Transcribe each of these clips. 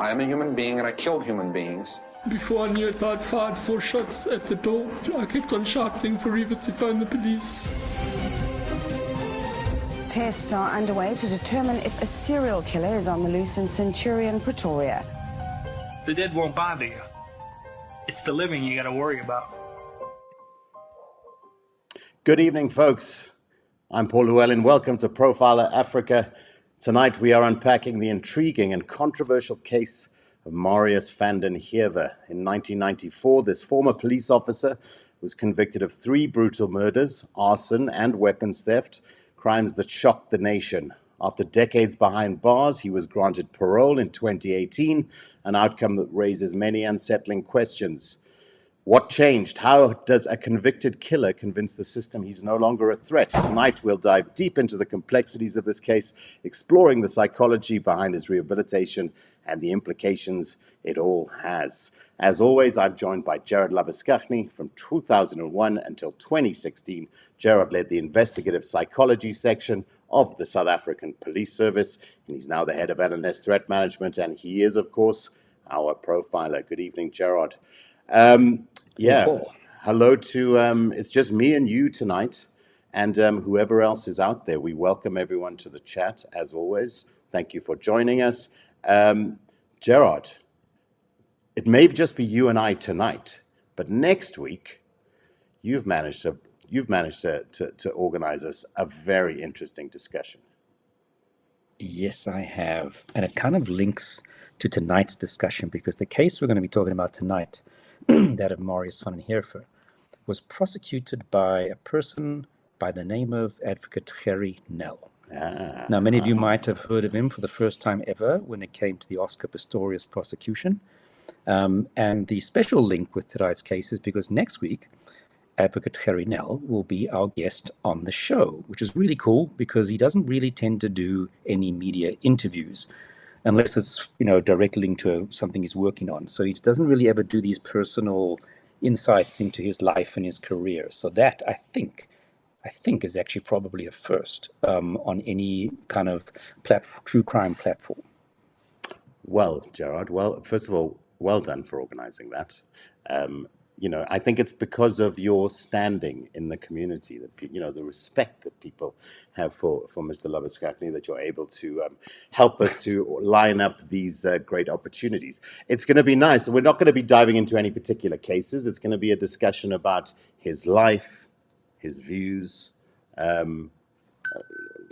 I am a human being and I killed human beings. Before I knew it, I'd fired 4 shots at the door. I kept on shouting for Heever to phone the police. Tests are underway to determine if a serial killer is on the loose in Centurion, Pretoria. The dead won't bother you. It's the living you got to worry about. Good evening, folks. I'm Paul Llewellyn. Welcome to Profiler Africa. Tonight we are unpacking the intriguing and controversial case of Marius van den Heever. In 1994, this former police officer was convicted of 3 brutal murders, arson and weapons theft, crimes that shocked the nation. After decades behind bars, he was granted parole in 2018, an outcome that raises many unsettling questions. What changed? How does a convicted killer convince the system he's no longer a threat? Tonight, we'll dive deep into the complexities of this case, exploring the psychology behind his rehabilitation and the implications it all has. As always, I'm joined by Gerard Labuschagne. From 2001 until 2016, Gerard led the investigative psychology section of the South African Police Service, and he's now the head of LNS Threat Management, and he is, of course, our profiler. Good evening, Gerard. Hello to, it's just me and you tonight, and whoever else is out there. We welcome everyone to the chat, as always. Thank you for joining us. Gerard, it may just be you and I tonight, but next week, you've managed to organize us a very interesting discussion. Yes, I have. And it kind of links to tonight's discussion, because the case we're going to be talking about tonight, that of Marius van den Heever, was prosecuted by a person by the name of Advocate Gerard Nel. Now, many of you might have heard of him for the first time ever when it came to the Oscar Pistorius prosecution. And the special link with tonight's case is because next week, Advocate Gerard Nel will be our guest on the show, which is really cool because he doesn't really tend to do any media interviews unless it's, directly linked to something he's working on. So he doesn't really ever do these personal insights into his life and his career. So that, I think is actually probably a first on any kind of true crime platform. Well, Gerard, first of all, well done for organizing that. I think it's because of your standing in the community, that the respect that people have for Mr. Labuschagne, that you're able to help us to line up these great opportunities. It's going to be nice. We're not going to be diving into any particular cases. It's going to be a discussion about his life, his views. And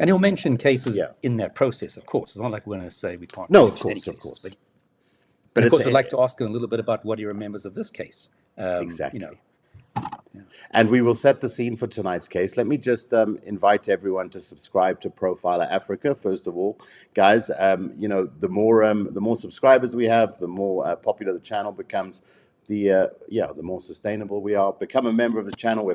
he'll mention cases in that process, of course. It's not like we're going to say we can't. No, of course. But of course, I'd like to ask him a little bit about what he remembers of this case. Exactly. And we will set the scene for tonight's case. Let me just invite everyone to subscribe to Profiler Africa. First of all, guys, the more subscribers we have, the more popular the channel becomes. The more sustainable we are. Become a member of the channel.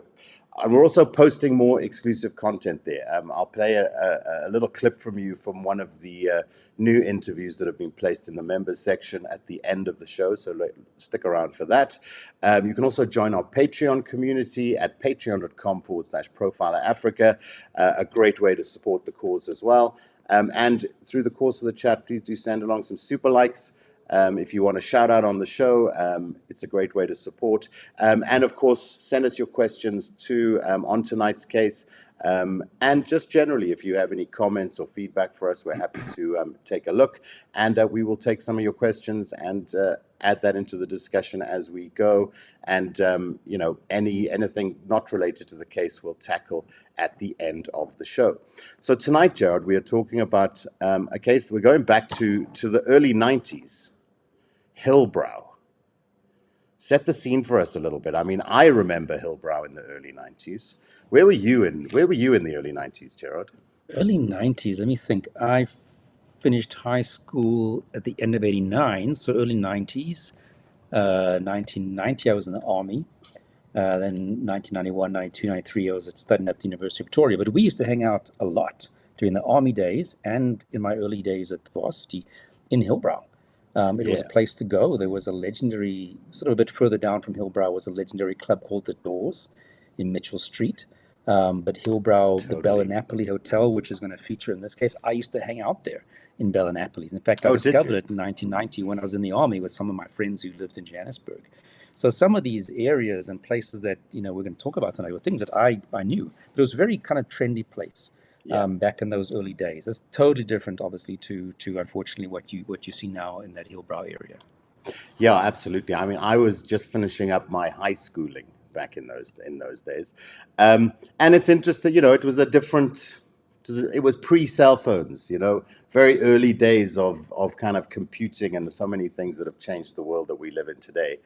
And we're also posting more exclusive content there. I'll play a little clip from you from one of the new interviews that have been placed in the members section at the end of the show, so stick around for that. You can also join our Patreon community at patreon.com/profilerafrica, a great way to support the cause as well. And through the course of the chat, please do send along some super likes. If you want a shout out on the show, it's a great way to support. And of course, send us your questions to on tonight's case. And just generally, if you have any comments or feedback for us, we're happy to take a look. And we will take some of your questions and add that into the discussion as we go. And, anything not related to the case we'll tackle at the end of the show. So tonight, Gerard, we are talking about a case. We're going back to the early 90s. KILLBROW. Set the scene for us a little bit. I mean, I remember KILLBROW in the early 90s. Where were you in the early 90s, Gerard? Early 90s, let me think. I finished high school at the end of 89, so early 90s. 1990, I was in the Army. Then 1991, 92, 93, I was studying at the University of Victoria. But we used to hang out a lot during the Army days and in my early days at the varsity in KILLBROW. It was a place to go. There was a legendary, sort of a bit further down from KILLBROW, was a legendary club called The Doors in Mitchell Street. But HILLBROW, the Totally. Bella Napoli Hotel, which is going to feature in this case, I used to hang out there in Bella Napoli. In fact, I Oh, did discovered you? it in 1990 when I was in the army with some of my friends who lived in Johannesburg. So some of these areas and places that, we're going to talk about tonight were things that I knew. But it was a very kind of trendy place back in those early days. It's totally different, obviously, to unfortunately what you see now in that HILLBROW area. Yeah, absolutely. I mean, I was just finishing up my high schooling back in those days, and it's interesting. It was a different. It was pre-cell phones. Very early days of kind of computing and so many things that have changed the world that we live in today.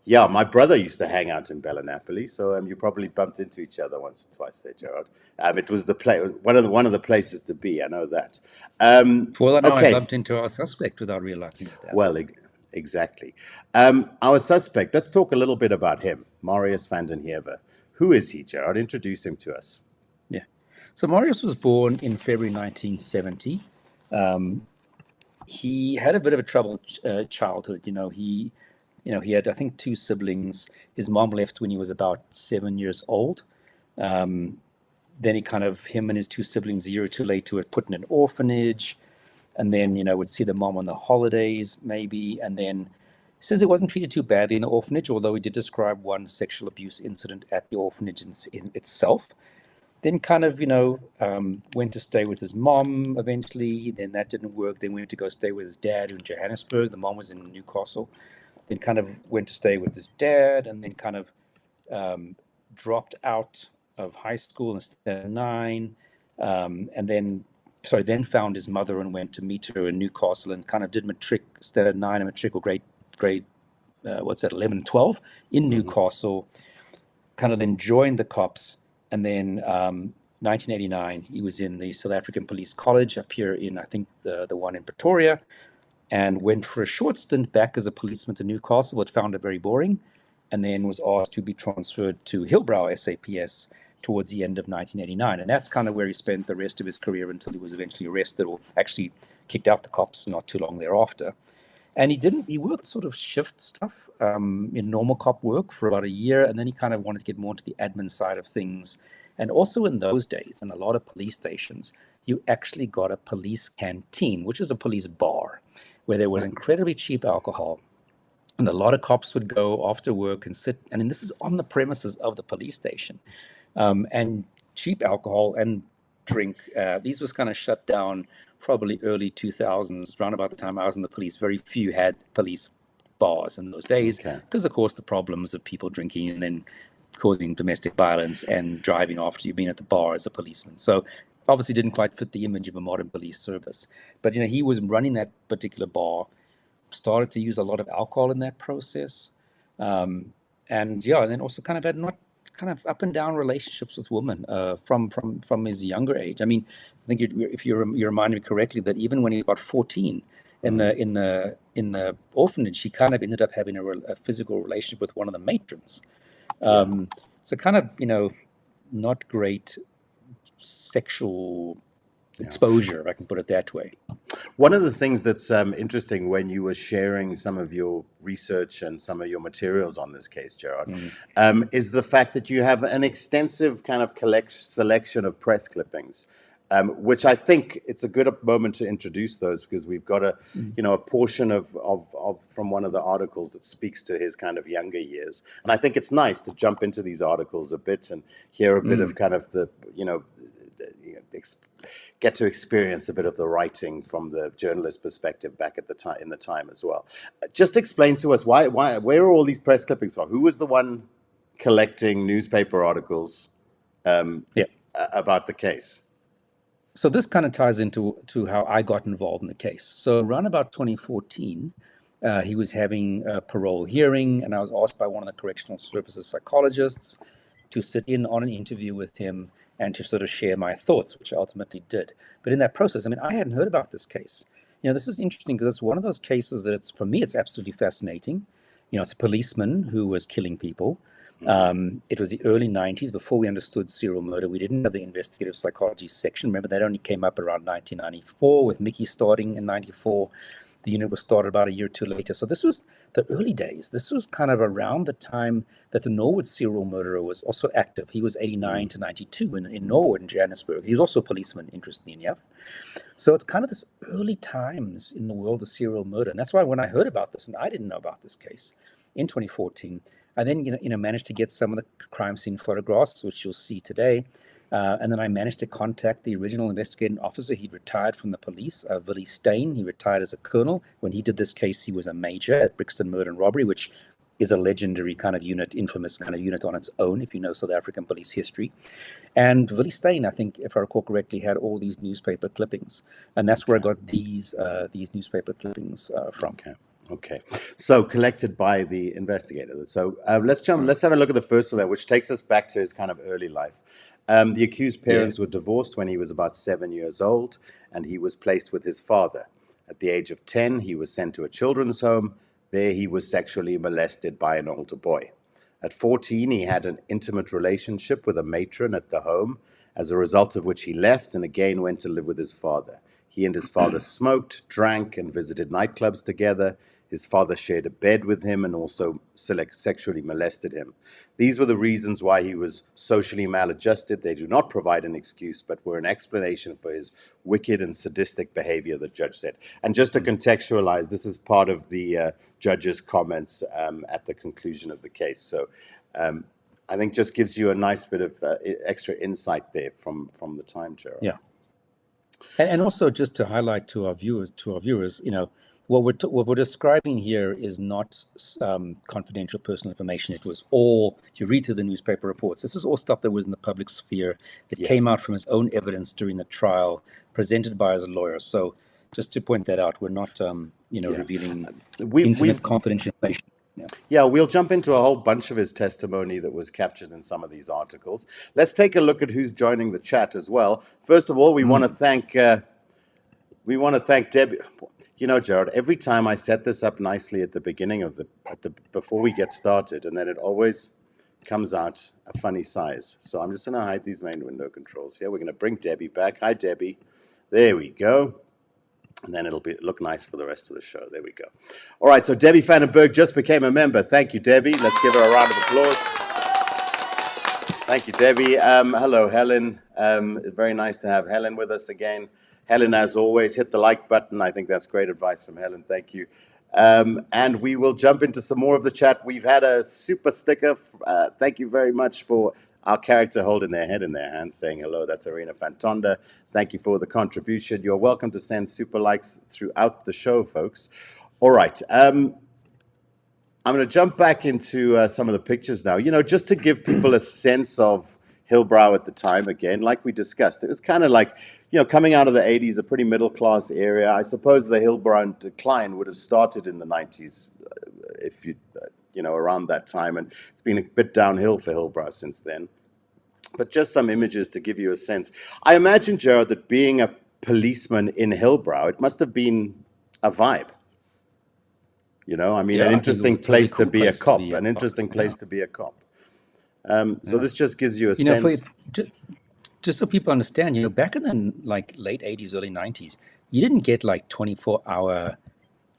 Yeah, my brother used to hang out in Bella Napoli, so you probably bumped into each other once or twice there, Gerard. It was one of the places to be. I know that. For all I know, I Okay. bumped into our suspect without realizing it. Well, exactly. Our suspect, let's talk a little bit about him, Marius van den Heever. Who is he, Gerard? Introduce him to us. Yeah. So Marius was born in February 1970. He had a bit of a troubled childhood. He had, I think, 2 siblings. His mom left when he was about 7 years old. Then him and his 2 siblings, a year or 2 later, were put in an orphanage. And then, would see the mom on the holidays, maybe. And then he says it wasn't treated too badly in the orphanage, although he did describe one sexual abuse incident at the orphanage in itself. Then went to stay with his mom eventually. Then that didn't work. Then went to go stay with his dad in Johannesburg. The mom was in Newcastle. Then went to stay with his dad, and then dropped out of high school instead of 9. Then found his mother and went to meet her in Newcastle and did matric instead of 9, a matric or grade 11 and 12 in Newcastle. Then joined the cops, and then 1989 he was in the South African Police College up here in, I think, the one in Pretoria, and went for a short stint back as a policeman to Newcastle, but found it very boring, and then was asked to be transferred to HILLBROW SAPS towards the end of 1989. And that's where he spent the rest of his career until he was eventually arrested, or actually kicked out the cops not too long thereafter. And he worked sort of shift stuff in normal cop work for about a year. And then he wanted to get more into the admin side of things. And also in those days, in a lot of police stations, you actually got a police canteen, which is a police bar, where there was incredibly cheap alcohol. And a lot of cops would go after work and sit, and this is on the premises of the police station. And cheap alcohol and drink. These was shut down probably early 2000s, around about the time I was in the police. Very few had police bars in those days because, of course, the problems of people drinking and then causing domestic violence and driving after you've been at the bar as a policeman. So obviously didn't quite fit the image of a modern police service. But, he was running that particular bar, started to use a lot of alcohol in that process. And then also had not up and down relationships with women from his younger age. I mean, I think if you remind me correctly, that even when he was about 14 in the orphanage, he ended up having a physical relationship with one of the matrons. So not great sexual exposure, if I can put it that way. One of the things that's interesting when you were sharing some of your research and some of your materials on this case, Gerard, is the fact that you have an extensive selection of press clippings, which I think it's a good moment to introduce those, because we've got a portion of from one of the articles that speaks to his younger years, and I think it's nice to jump into these articles a bit and hear a bit of the get to experience a bit of the writing from the journalist perspective back at the time, in the time as well. Just explain to us where are all these press clippings from? Who was the one collecting newspaper articles about the case? So this ties into how I got involved in the case. So around about 2014, he was having a parole hearing, and I was asked by one of the correctional services psychologists to sit in on an interview with him and to sort of share my thoughts, which I ultimately did. But in that process, I hadn't heard about this case. This is interesting because it's one of those cases that for me, it's absolutely fascinating. It's a policeman who was killing people. It was the early 90s, before we understood serial murder. We didn't have the investigative psychology section. Remember, that only came up around 1994 with Mickey starting in 94. The unit was started about a year or two later. So this was the early days. This was kind of around the time that the Norwood serial murderer was also active. He was 89 to 92 in Norwood in Johannesburg. He was also a policeman, interestingly enough. So it's kind of this early times in the world of serial murder. And that's why when I heard about this, and I didn't know about this case in 2014, I then managed to get some of the crime scene photographs, which you'll see today. And then I managed to contact the original investigating officer. He'd retired from the police, Willie Steyn. He retired as a colonel. When he did this case, he was a major at Brixton Murder and Robbery, which is a legendary kind of unit, infamous kind of unit on its own, if you know South African police history. And Willie Steyn, I think, if I recall correctly, had all these newspaper clippings. And that's where I got these newspaper clippings from. Okay. So collected by the investigator. So let's have a look at the first one there, which takes us back to his kind of early life. The accused parents were divorced when he was about 7 years old, and he was placed with his father. At the age of 10, he was sent to a children's home. There he was sexually molested by an older boy. At 14, he had an intimate relationship with a matron at the home, as a result of which he left and again went to live with his father. He and his father smoked, drank, and visited nightclubs together. His father shared a bed with him and also sexually molested him. These were the reasons why he was socially maladjusted. They do not provide an excuse, but were an explanation for his wicked and sadistic behavior, the judge said. And just to contextualize, this is part of the judge's comments at the conclusion of the case. So I think just gives you a nice bit of extra insight there from the time, Gerard. Yeah. And also just to highlight to our viewers, what we're describing here is not confidential personal information. It was all, you read through the newspaper reports, this is all stuff that was in the public sphere that came out from his own evidence during the trial, presented by his lawyer. So just to point that out, we're not, revealing intimate confidential information. Yeah, we'll jump into a whole bunch of his testimony that was captured in some of these articles. Let's take a look at who's joining the chat as well. First of all, we want to thank Debbie. You know, Gerard, every time I set this up nicely at the beginning of before we get started, and then it always comes out a funny size. So I'm just going to hide these main window controls here. We're going to bring Debbie back. Hi, Debbie. There we go. And then it'll look nice for the rest of the show. There we go. All right, so Debbie Vandenberg just became a member. Thank you, Debbie. Let's give her a round of applause. Thank you, Debbie. Hello, Helen. Very nice to have Helen with us again. Helen, as always, hit the like button. I think that's great advice from Helen. Thank you. And we will jump into some more of the chat. We've had a super sticker. Thank you very much for our character holding their head in their hands, saying hello. That's Arena Fantonda. Thank you for the contribution. You're welcome to send super likes throughout the show, folks. All right. I'm going to jump back into some of the pictures now, just to give people a sense of Hillbrow at the time again, like we discussed. It was kind of like, coming out of the 80s, a pretty middle-class area. I suppose the Hillbrow decline would have started in the 90s, if you, around that time. And it's been a bit downhill for Hillbrow since then. But just some images to give you a sense. I imagine, Gerard, that being a policeman in Hillbrow, it must have been a vibe. An interesting place to be a cop. An interesting place to be a cop. So this just gives you a sense. Just so people understand, back in the late 80s, early 90s, you didn't get 24-hour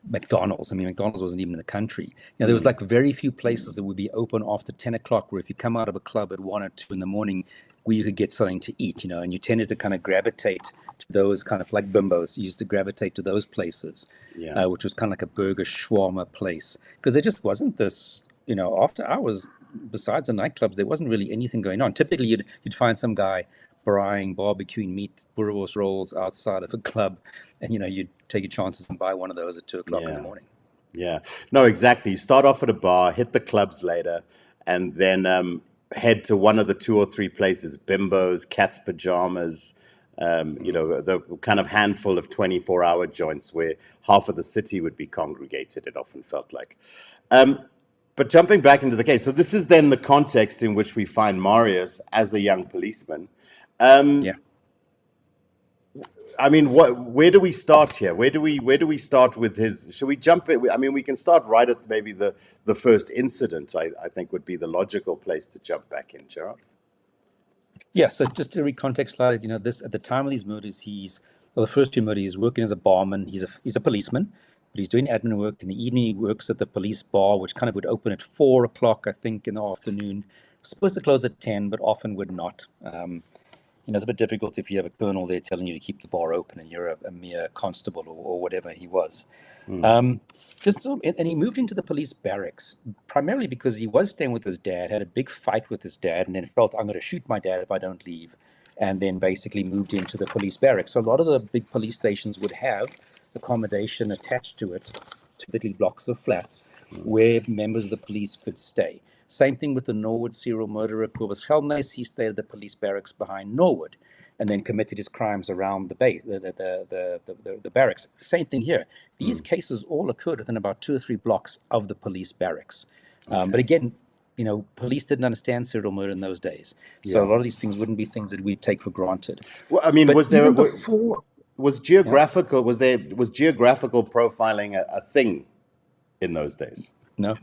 McDonald's. I mean, McDonald's wasn't even in the country. There was very few places that would be open after 10 o'clock, where if you come out of a club at 1 or 2 in the morning, where you could get something to eat, and you tended to kind of gravitate to those kind of like bimbos. You used to gravitate to those places, which was kind of like a burger shawarma place, because there just wasn't this, after hours, besides the nightclubs, there wasn't really anything going on. Typically, you'd find some guy barbecuing meat, boerewors rolls outside of a club, and you'd take your chances and buy one of those at 2 o'clock in the morning. Yeah, no, exactly. You start off at a bar, hit the clubs later, and then head to one of the 2 or 3 places: Bimbo's, Cat's Pajamas, the kind of handful of 24-hour joints where half of the city would be congregated. It often felt like. But jumping back into the case, so this is then the context in which we find Marius as a young policeman. I mean, where do we start here? Where do we start with his? Should we jump in? I mean, we can start right at maybe the first incident. I think would be the logical place to jump back in, Gerard. Yeah. So just to recontextualize, this at the time of these murders, the first 2 murders, he's working as a barman. He's a policeman. but he's doing admin work. In the evening, he works at the police bar, which kind of would open at 4 o'clock, I think, in the afternoon. Supposed to close at 10, but often would not. It's a bit difficult if you have a colonel there telling you to keep the bar open and you're a mere constable or whatever he was. And he moved into the police barracks primarily because he was staying with his dad, had a big fight with his dad, and then felt, I'm going to shoot my dad if I don't leave. And then basically moved into the police barracks. So a lot of the big police stations would have accommodation attached to it, typically blocks of flats, where members of the police could stay. Same thing with the Norwood serial murderer, Cobus Helmnes. He stayed at the police barracks behind Norwood and then committed his crimes around the base, the barracks. Same thing here. These cases all occurred within about 2 or 3 blocks of the police barracks. But again, police didn't understand serial murder in those days. So a lot of these things wouldn't be things that we take for granted. Well, I mean, but was there before, was geographical was geographical profiling a thing in those days? No.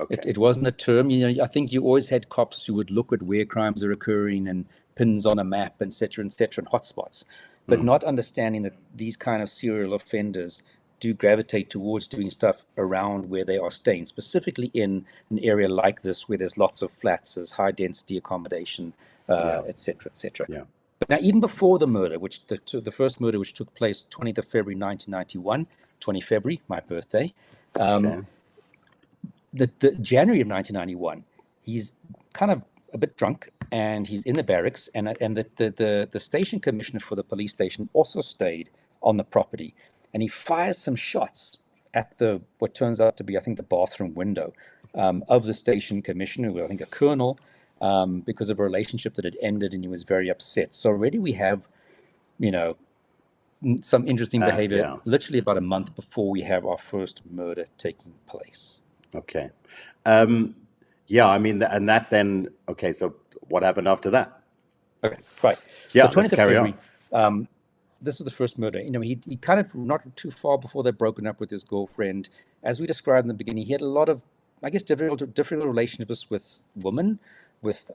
Okay. It wasn't a term. I think you always had cops who would look at where crimes are occurring and pins on a map, et cetera, and hotspots, but not understanding that these kind of serial offenders do gravitate towards doing stuff around where they are staying, specifically in an area like this where there's lots of flats, there's high density accommodation, et cetera, et cetera. Yeah. But now, even before the murder, which the first murder, which took place 20th of February 1991, 20 February, my birthday. The January of 1991, he's kind of a bit drunk and he's in the barracks, and the station commissioner for the police station also stayed on the property, and he fires some shots at what turns out to be, I think, the bathroom window of the station commissioner, who I think a colonel, because of a relationship that had ended, and he was very upset. So already we have, some interesting behavior literally about a month before we have our first murder taking place. Okay. I mean, and that then, okay, so what happened after that? Okay, right. Yeah, so 20th let's carry of February, this is the first murder. He kind of, not too far before they'd broken up with his girlfriend, as we described in the beginning, he had a lot of, I guess, different relationships with women, with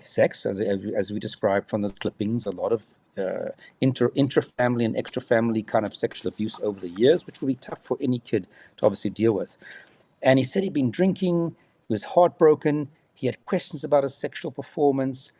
sex, as we described from those clippings, a lot of intra-family and extra-family kind of sexual abuse over the years, which would be tough for any kid to obviously deal with. And he said he'd been drinking, he was heartbroken, he had questions about his sexual performance.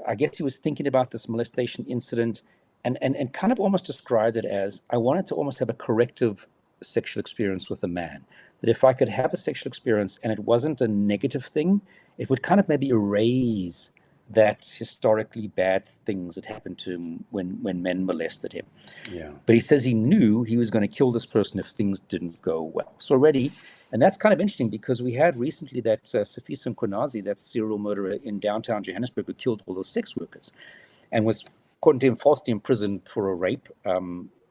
I guess he was thinking about this molestation incident and kind of almost described it as, I wanted to almost have a corrective sexual experience with a man. That if I could have a sexual experience and it wasn't a negative thing, it would kind of maybe erase that historically bad things that happened to him when men molested him. Yeah. But he says he knew he was going to kill this person if things didn't go well. So already, and that's kind of interesting because we had recently that Sifiso Nkosazana, that serial murderer in downtown Johannesburg, who killed all those sex workers and was, according to him, falsely imprisoned for a rape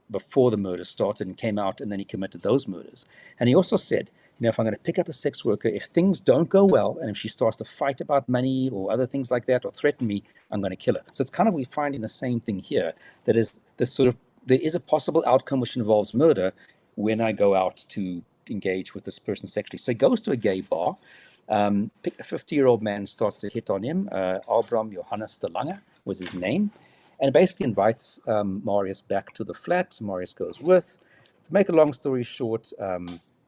before the murder started and came out, and then he committed those murders. And he also said, if I'm going to pick up a sex worker, if things don't go well, and if she starts to fight about money or other things like that, or threaten me, I'm going to kill her. So it's kind of, we're finding the same thing here. That is this sort of, there is a possible outcome which involves murder when I go out to engage with this person sexually. So he goes to a gay bar. A 50-year-old man starts to hit on him. Abram Johannes de Lange was his name. And basically invites Marius back to the flat. Marius goes with. To make a long story short,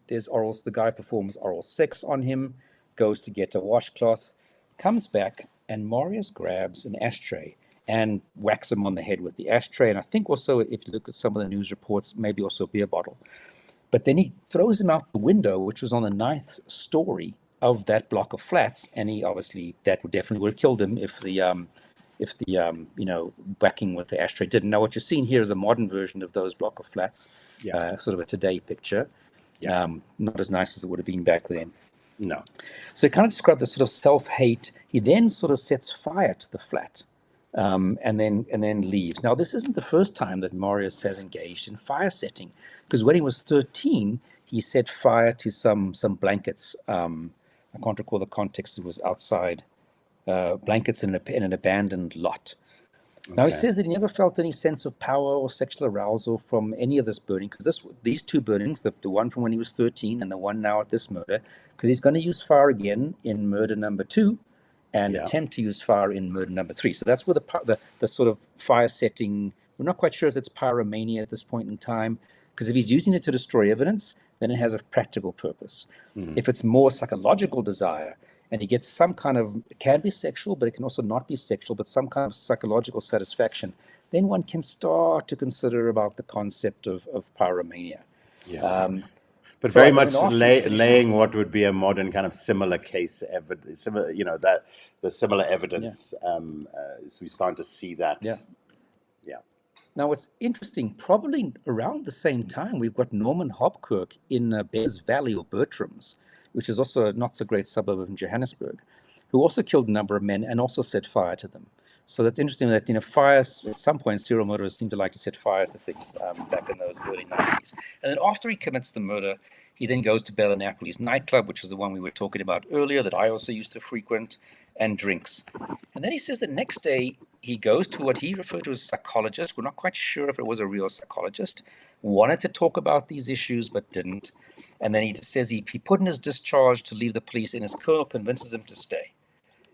the guy performs oral sex on him, goes to get a washcloth, comes back, and Marius grabs an ashtray and whacks him on the head with the ashtray. And I think also, if you look at some of the news reports, maybe also a beer bottle. But then he throws him out the window, which was on the 9th story of that block of flats. And he obviously, that would definitely have killed him if the whacking with the ashtray didn't. Now, what you're seeing here is a modern version of those block of flats, sort of a today picture. Not as nice as it would have been back then. No. So he kind of described this sort of self-hate. He then sort of sets fire to the flat and then leaves. Now, this isn't the first time that Marius has engaged in fire setting, because when he was 13, he set fire to some blankets. I can't recall the context. It was outside, blankets in an abandoned lot. Now, he says that he never felt any sense of power or sexual arousal from any of this burning, because these two burnings, the one from when he was 13 and the one now at this murder, because he's going to use fire again in murder number 2 and attempt to use fire in murder number 3. So that's where the sort of fire setting, we're not quite sure if it's pyromania at this point in time. Because if he's using it to destroy evidence, then it has a practical purpose. If it's more psychological desire, and he gets some kind of, it can be sexual, but it can also not be sexual, but some kind of psychological satisfaction, then one can start to consider about the concept of pyromania. But So, very I mean, much after he finishes- laying what would be a modern kind of similar case evidence, similar, that the similar evidence, is we're starting to see that. Yeah. Yeah. Now, what's interesting, probably around the same time, we've got Norman Hopkirk in Bez Valley or Bertram's, which is also a not so great suburb of Johannesburg, who also killed a number of men and also set fire to them. So that's interesting that, fires, at some point, serial murderers seem to like to set fire to things back in those early 90s. And then after he commits the murder, he then goes to Bellanapolis nightclub, which is the one we were talking about earlier that I also used to frequent, and drinks. And then he says the next day he goes to what he referred to as a psychologist. We're not quite sure if it was a real psychologist. Wanted to talk about these issues, but didn't. And then he says he put in his discharge to leave the police, and his colonel convinces him to stay.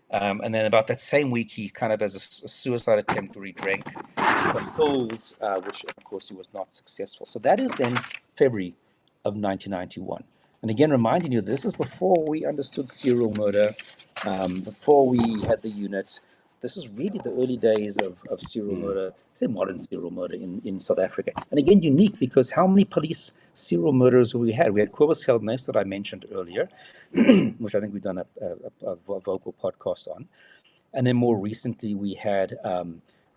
And then about that same week, he kind of has a suicide attempt where he drank some pills, which, of course, he was not successful. So that is then February of 1991. And again, reminding you, this is before we understood serial murder, before we had the unit. This is really the early days of serial murder, say modern serial murder in South Africa. And again, unique because how many police serial murderers have we had? We had Cobus Heldness that I mentioned earlier, which I think we've done a vocal podcast on. And then more recently, we had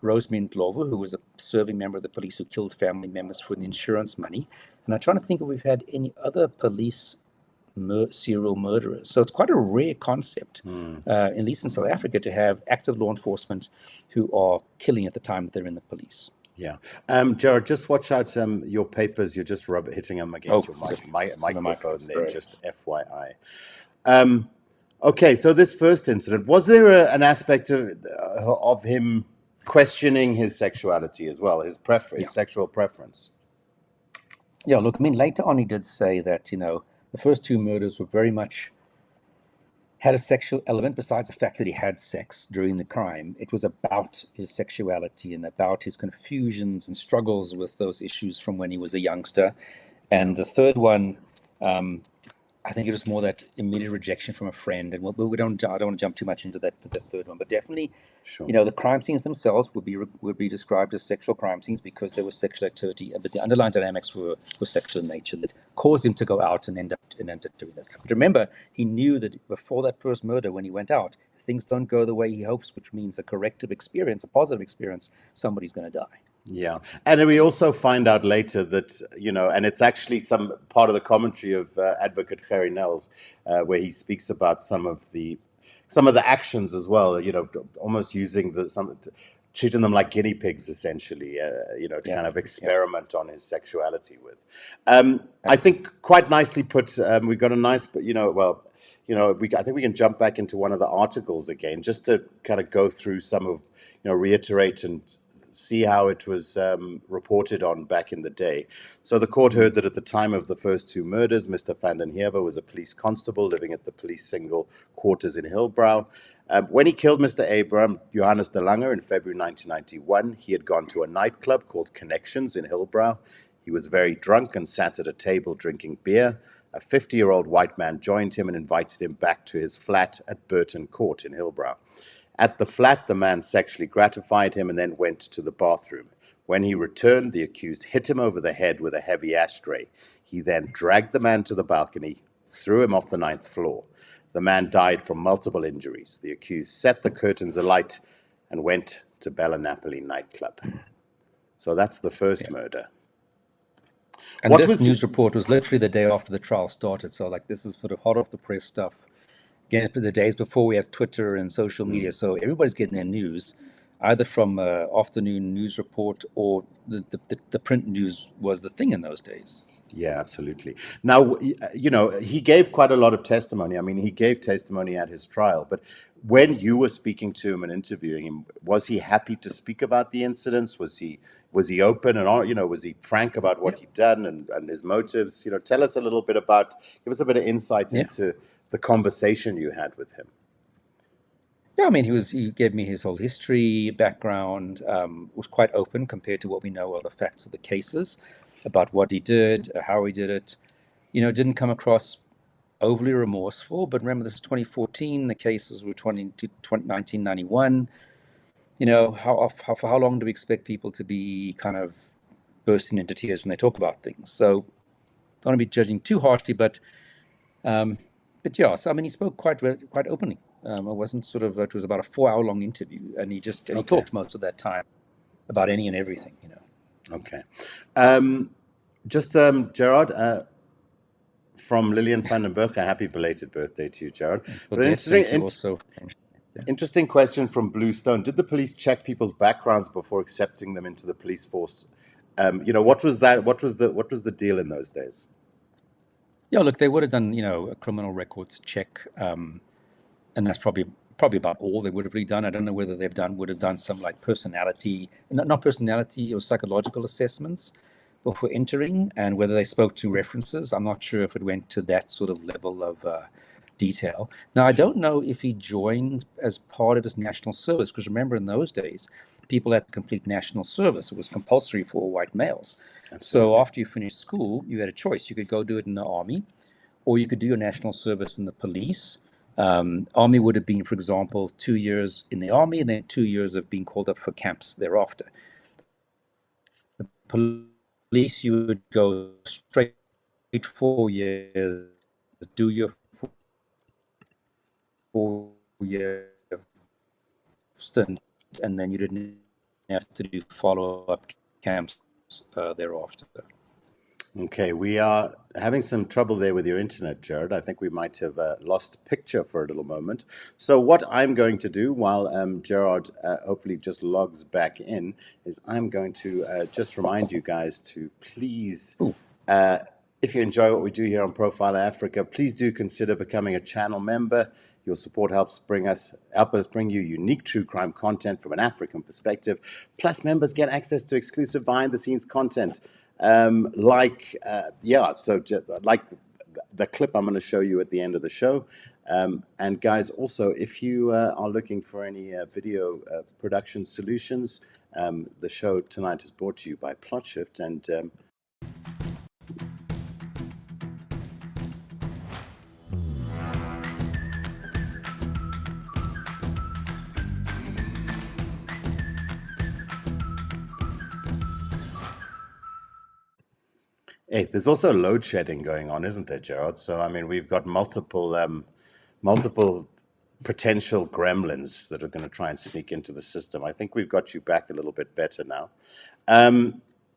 Rosemary Ndlovu, who was a serving member of the police who killed family members for the insurance money. And I'm trying to think if we've had any other police serial murderers. So it's quite a rare concept, at least in South Africa, to have active law enforcement who are killing at the time that they're in the police. Yeah. Gerard, just watch out your papers. You're just hitting them against your microphone there, just FYI. Okay, so this first incident, was there an aspect of him questioning his sexuality as well, his sexual preference? Yeah, look, I mean, later on he did say that, the first two murders were very much had a sexual element besides the fact that he had sex during the crime. It was about his sexuality and about his confusions and struggles with those issues from when he was a youngster. And the third one, I think it was more that immediate rejection from a friend. And I don't want to jump too much into that third one, but definitely, the crime scenes themselves would be described as sexual crime scenes because there was sexual activity, but the underlying dynamics were sexual in nature that caused him to go out and end up doing this. But remember, he knew that before that first murder, when he went out, if things don't go the way he hopes, which means a corrective experience, a positive experience, somebody's going to die. Yeah. And we also find out later that, and it's actually some part of the commentary of Advocate Gerry Nels, where he speaks about some of the actions as well, almost using treating them like guinea pigs, essentially, to kind of experiment on his sexuality with. I think quite nicely put, we've got a nice, I think we can jump back into one of the articles again, just to kind of go through some of, reiterate and see how it was reported on back in the day. So the court heard that at the time of the first two murders, Mr. van den Heever was a police constable living at the police single quarters in Hillbrow. When he killed Mr. Abraham Johannes de Lange in February 1991, he had gone to a nightclub called Connections in Hillbrow. He was very drunk and sat at a table drinking beer. A 50-year-old white man joined him and invited him back to his flat at Burton Court in Hillbrow. At the flat, the man sexually gratified him and then went to the bathroom. When he returned, the accused hit him over the head with a heavy ashtray. He then dragged the man to the balcony, threw him off the 9th floor. The man died from multiple injuries. The accused set the curtains alight and went to Bellanapolis nightclub. So that's the first murder. And this news report was literally the day after the trial started. So this is sort of hot off the press stuff. Again, the days before we have Twitter and social media, so everybody's getting their news either from afternoon news report or the print news was the thing in those days. Yeah, absolutely. Now, he gave quite a lot of testimony. I mean, he gave testimony at his trial, but when you were speaking to him and interviewing him, was he happy to speak about the incidents? Was he open and, was he frank about what he'd done and his motives? Tell us a little bit give us a bit of insight into the conversation you had with him. Yeah, I mean, he gave me his whole history, background, was quite open compared to what we know are the facts of the cases. about what he did, how he did it. Didn't come across overly remorseful, but remember, this is 2014. The cases were 1991. For how long do we expect people to be kind of bursting into tears when they talk about things? So don't want to be judging too harshly, but yeah. So he spoke quite openly. It wasn't it was about a 4-hour-long interview, and he talked most of that time about any and everything. Okay. Gerard, from Lillian van den Berg, a happy belated birthday to you, Gerard. But thank you also. Interesting question from Bluestone. Did the police check people's backgrounds before accepting them into the police force? What was that? What was the deal in those days? Yeah, look, they would have done, a criminal records check, and that's probably about all they would have really done. I don't know whether would have done some like personality, not personality or psychological assessments before entering, and whether they spoke to references. I'm not sure if it went to that sort of level of detail. Now, I don't know if he joined as part of his national service, because remember, in those days, people had to complete national service. It was compulsory for white males. Absolutely. So after you finished school, you had a choice. You could go do it in the army, or you could do your national service in the police. Army would have been, for example, 2 years in the army, and then 2 years of being called up for camps thereafter. The police, you would go straight 4 years, do your 4-year stint, and then you didn't have to do follow-up camps thereafter. Okay, we are having some trouble there with your internet, Gerard. I think we might have lost picture for a little moment. So what I'm going to do while Gerard hopefully just logs back in is I'm going to just remind you guys to please, if you enjoy what we do here on Profiler Africa, please do consider becoming a channel member. Your support helps help us bring you unique true crime content from an African perspective. Plus, members get access to exclusive behind-the-scenes content. Like the clip I'm going to show you at the end of the show. And guys, also, if you are looking for any video production solutions, the show tonight is brought to you by PlotShift. And hey, there's also load shedding going on, isn't there, Gerard? So, I mean, we've got multiple potential gremlins that are going to try and sneak into the system. I think we've got you back a little bit better now.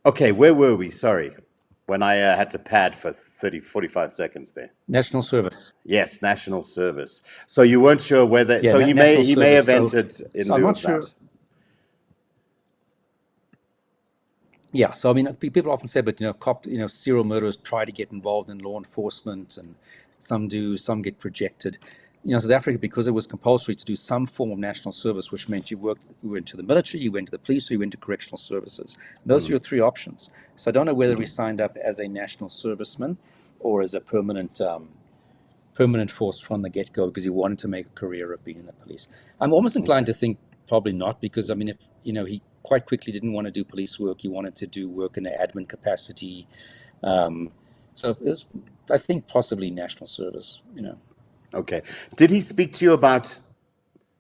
Okay, where were we? Sorry, when I had to pad for 45 seconds there. National service. Yes, national service. So you weren't sure whether... Yeah, so he may have entered in lieu of that. Yeah, so I mean, people often say, but serial murderers try to get involved in law enforcement, and some do, some get rejected. South Africa, because it was compulsory to do some form of national service, which meant you went to the military, you went to the police, or you went to correctional services. And those are your three options. So I don't know whether we signed up as a national serviceman or as a permanent force from the get-go because he wanted to make a career of being in the police. I'm almost inclined to think probably not, because I mean, if he quite quickly didn't want to do police work, he wanted to do work in an admin capacity. So it was, I think, possibly national service. Okay. Did he speak to you about,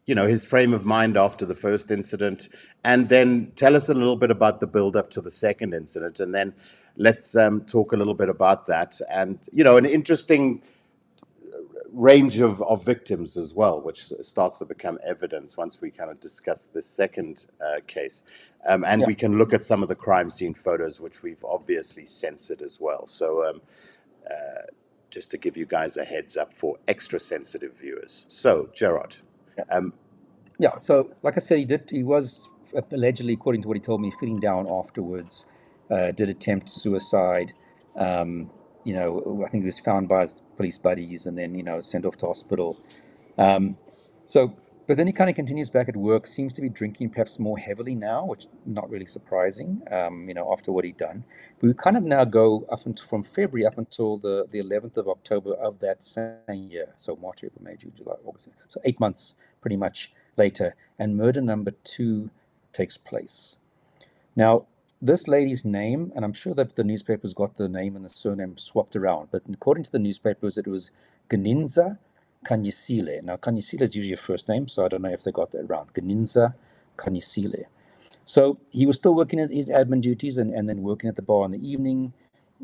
his frame of mind after the first incident? And then tell us a little bit about the build up to the second incident. And then let's talk a little bit about that. And, an interesting range of victims as well, which starts to become evidence once we kind of discuss this second case. And we can look at some of the crime scene photos, which we've obviously censored as well. So just to give you guys a heads up for extra sensitive viewers. So, Gerard. So like I said, he was allegedly, according to what he told me, feeling down afterwards, did attempt suicide. I think he was found by his police buddies and then, sent off to hospital. But then he kind of continues back at work, seems to be drinking perhaps more heavily now, which is not really surprising, after what he'd done. But we kind of now go from February up until the 11th of October of that same year. So March, April, May, June, July, August. So 8 months pretty much later. And murder number 2 takes place. Now, this lady's name, and I'm sure that the newspapers got the name and the surname swapped around, but according to the newspapers, it was Ganinza Kanyisile. Now, Kanyisile is usually a first name, so I don't know if they got that around. Ganinza Kanyisile. So he was still working at his admin duties and then working at the bar in the evening.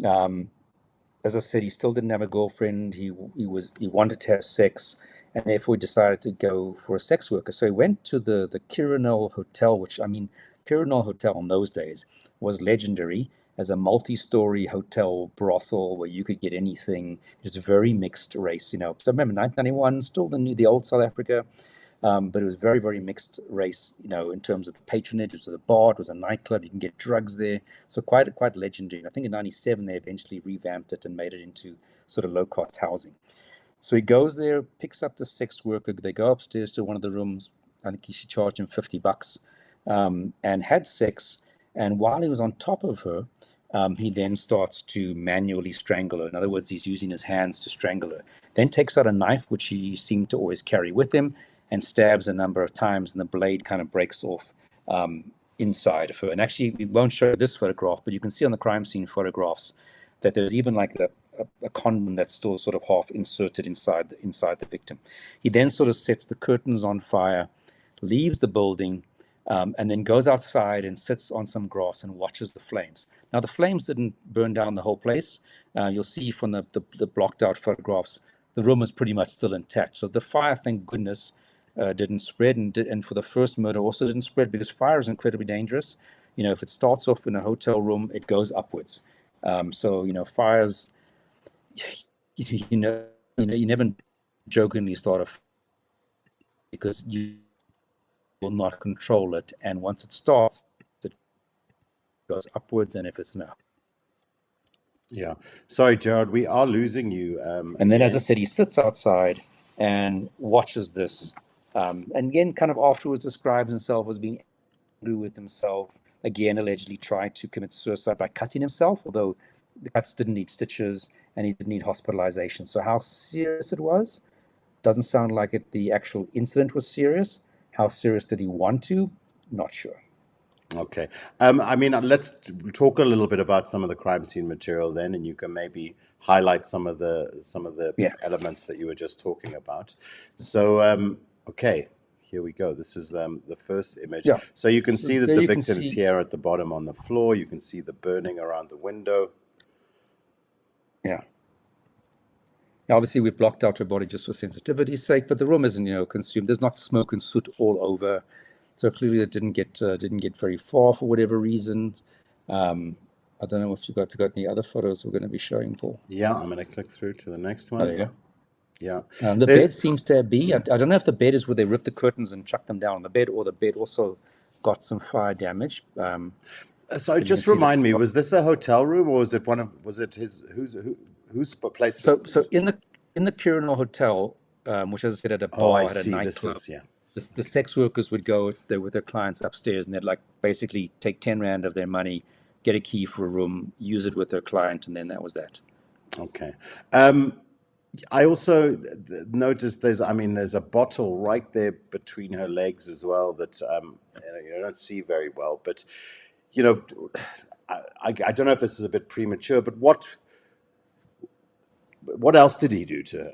As I said, he still didn't have a girlfriend. He wanted to have sex, and therefore he decided to go for a sex worker. So he went to the Quirinal Hotel, which, I mean, Quirinal Hotel in those days was legendary as a multi-story hotel brothel where you could get anything. It was a very mixed race, you know. So remember, 1991, still the old South Africa, but it was very, very mixed race, you know, in terms of the patronage. It was a bar, it was a nightclub, you can get drugs there. So quite legendary. And I think in 97, they eventually revamped it and made it into sort of low-cost housing. So he goes there, picks up the sex worker. They go upstairs to one of the rooms. I think she charged him $50, and had sex. And while he was on top of her, he then starts to manually strangle her. In other words, he's using his hands to strangle her. Then takes out a knife, which he seemed to always carry with him, and stabs a number of times, and the blade kind of breaks off inside of her. And actually, we won't show this photograph, but you can see on the crime scene photographs that there's even like a condom that's still sort of half inserted inside the victim. He then sort of sets the curtains on fire, leaves the building, and then goes outside and sits on some grass and watches the flames. Now, the flames didn't burn down the whole place. You'll see from the blocked out photographs, the room is pretty much still intact. So the fire, thank goodness, didn't spread, and for the first murder also didn't spread, because fire is incredibly dangerous. You know, if it starts off in a hotel room, it goes upwards. So, you know, fires, you never jokingly start a fire, because you will not control it, and once it starts, it goes upwards, and if it's not. Yeah. Sorry, Gerard, we are losing you. And then, as I said, he sits outside and watches this, and again, kind of afterwards describes himself as being angry with himself. Again, allegedly tried to commit suicide by cutting himself, although the cuts didn't need stitches and he didn't need hospitalization. So how serious it was doesn't sound like it. The actual incident was serious. How serious did he want to? Not sure. Okay. I mean, let's talk a little bit about some of the crime scene material then, and you can maybe highlight some of the elements that you were just talking about. So, okay, here we go. This is the first image. Yeah. So you can see that the victim's here at the bottom on the floor. You can see the burning around the window. Yeah. Now, obviously, we blocked out her body just for sensitivity's sake, but the room isn't, consumed. There's not smoke and soot all over. So clearly it didn't get very far for whatever reason. I don't know if you got any other photos we're going to be showing, Paul. Yeah, I'm going to click through to the next one. Oh, there you go. Yeah. The bed seems to be, I don't know if the bed is where they ripped the curtains and chucked them down on the bed, or the bed also got some fire damage. So just remind me, was this a hotel room, or was it whose place? So in the Quirinal Hotel, which, as I said, at a bar, at a nightclub. The sex workers would go there with their clients upstairs, and they'd basically take 10 Rand of their money, get a key for a room, use it with their client, and then that was that. Okay. I also noticed there's a bottle right there between her legs as well that you don't see very well. But, I don't know if this is a bit premature, but what else did he do to her?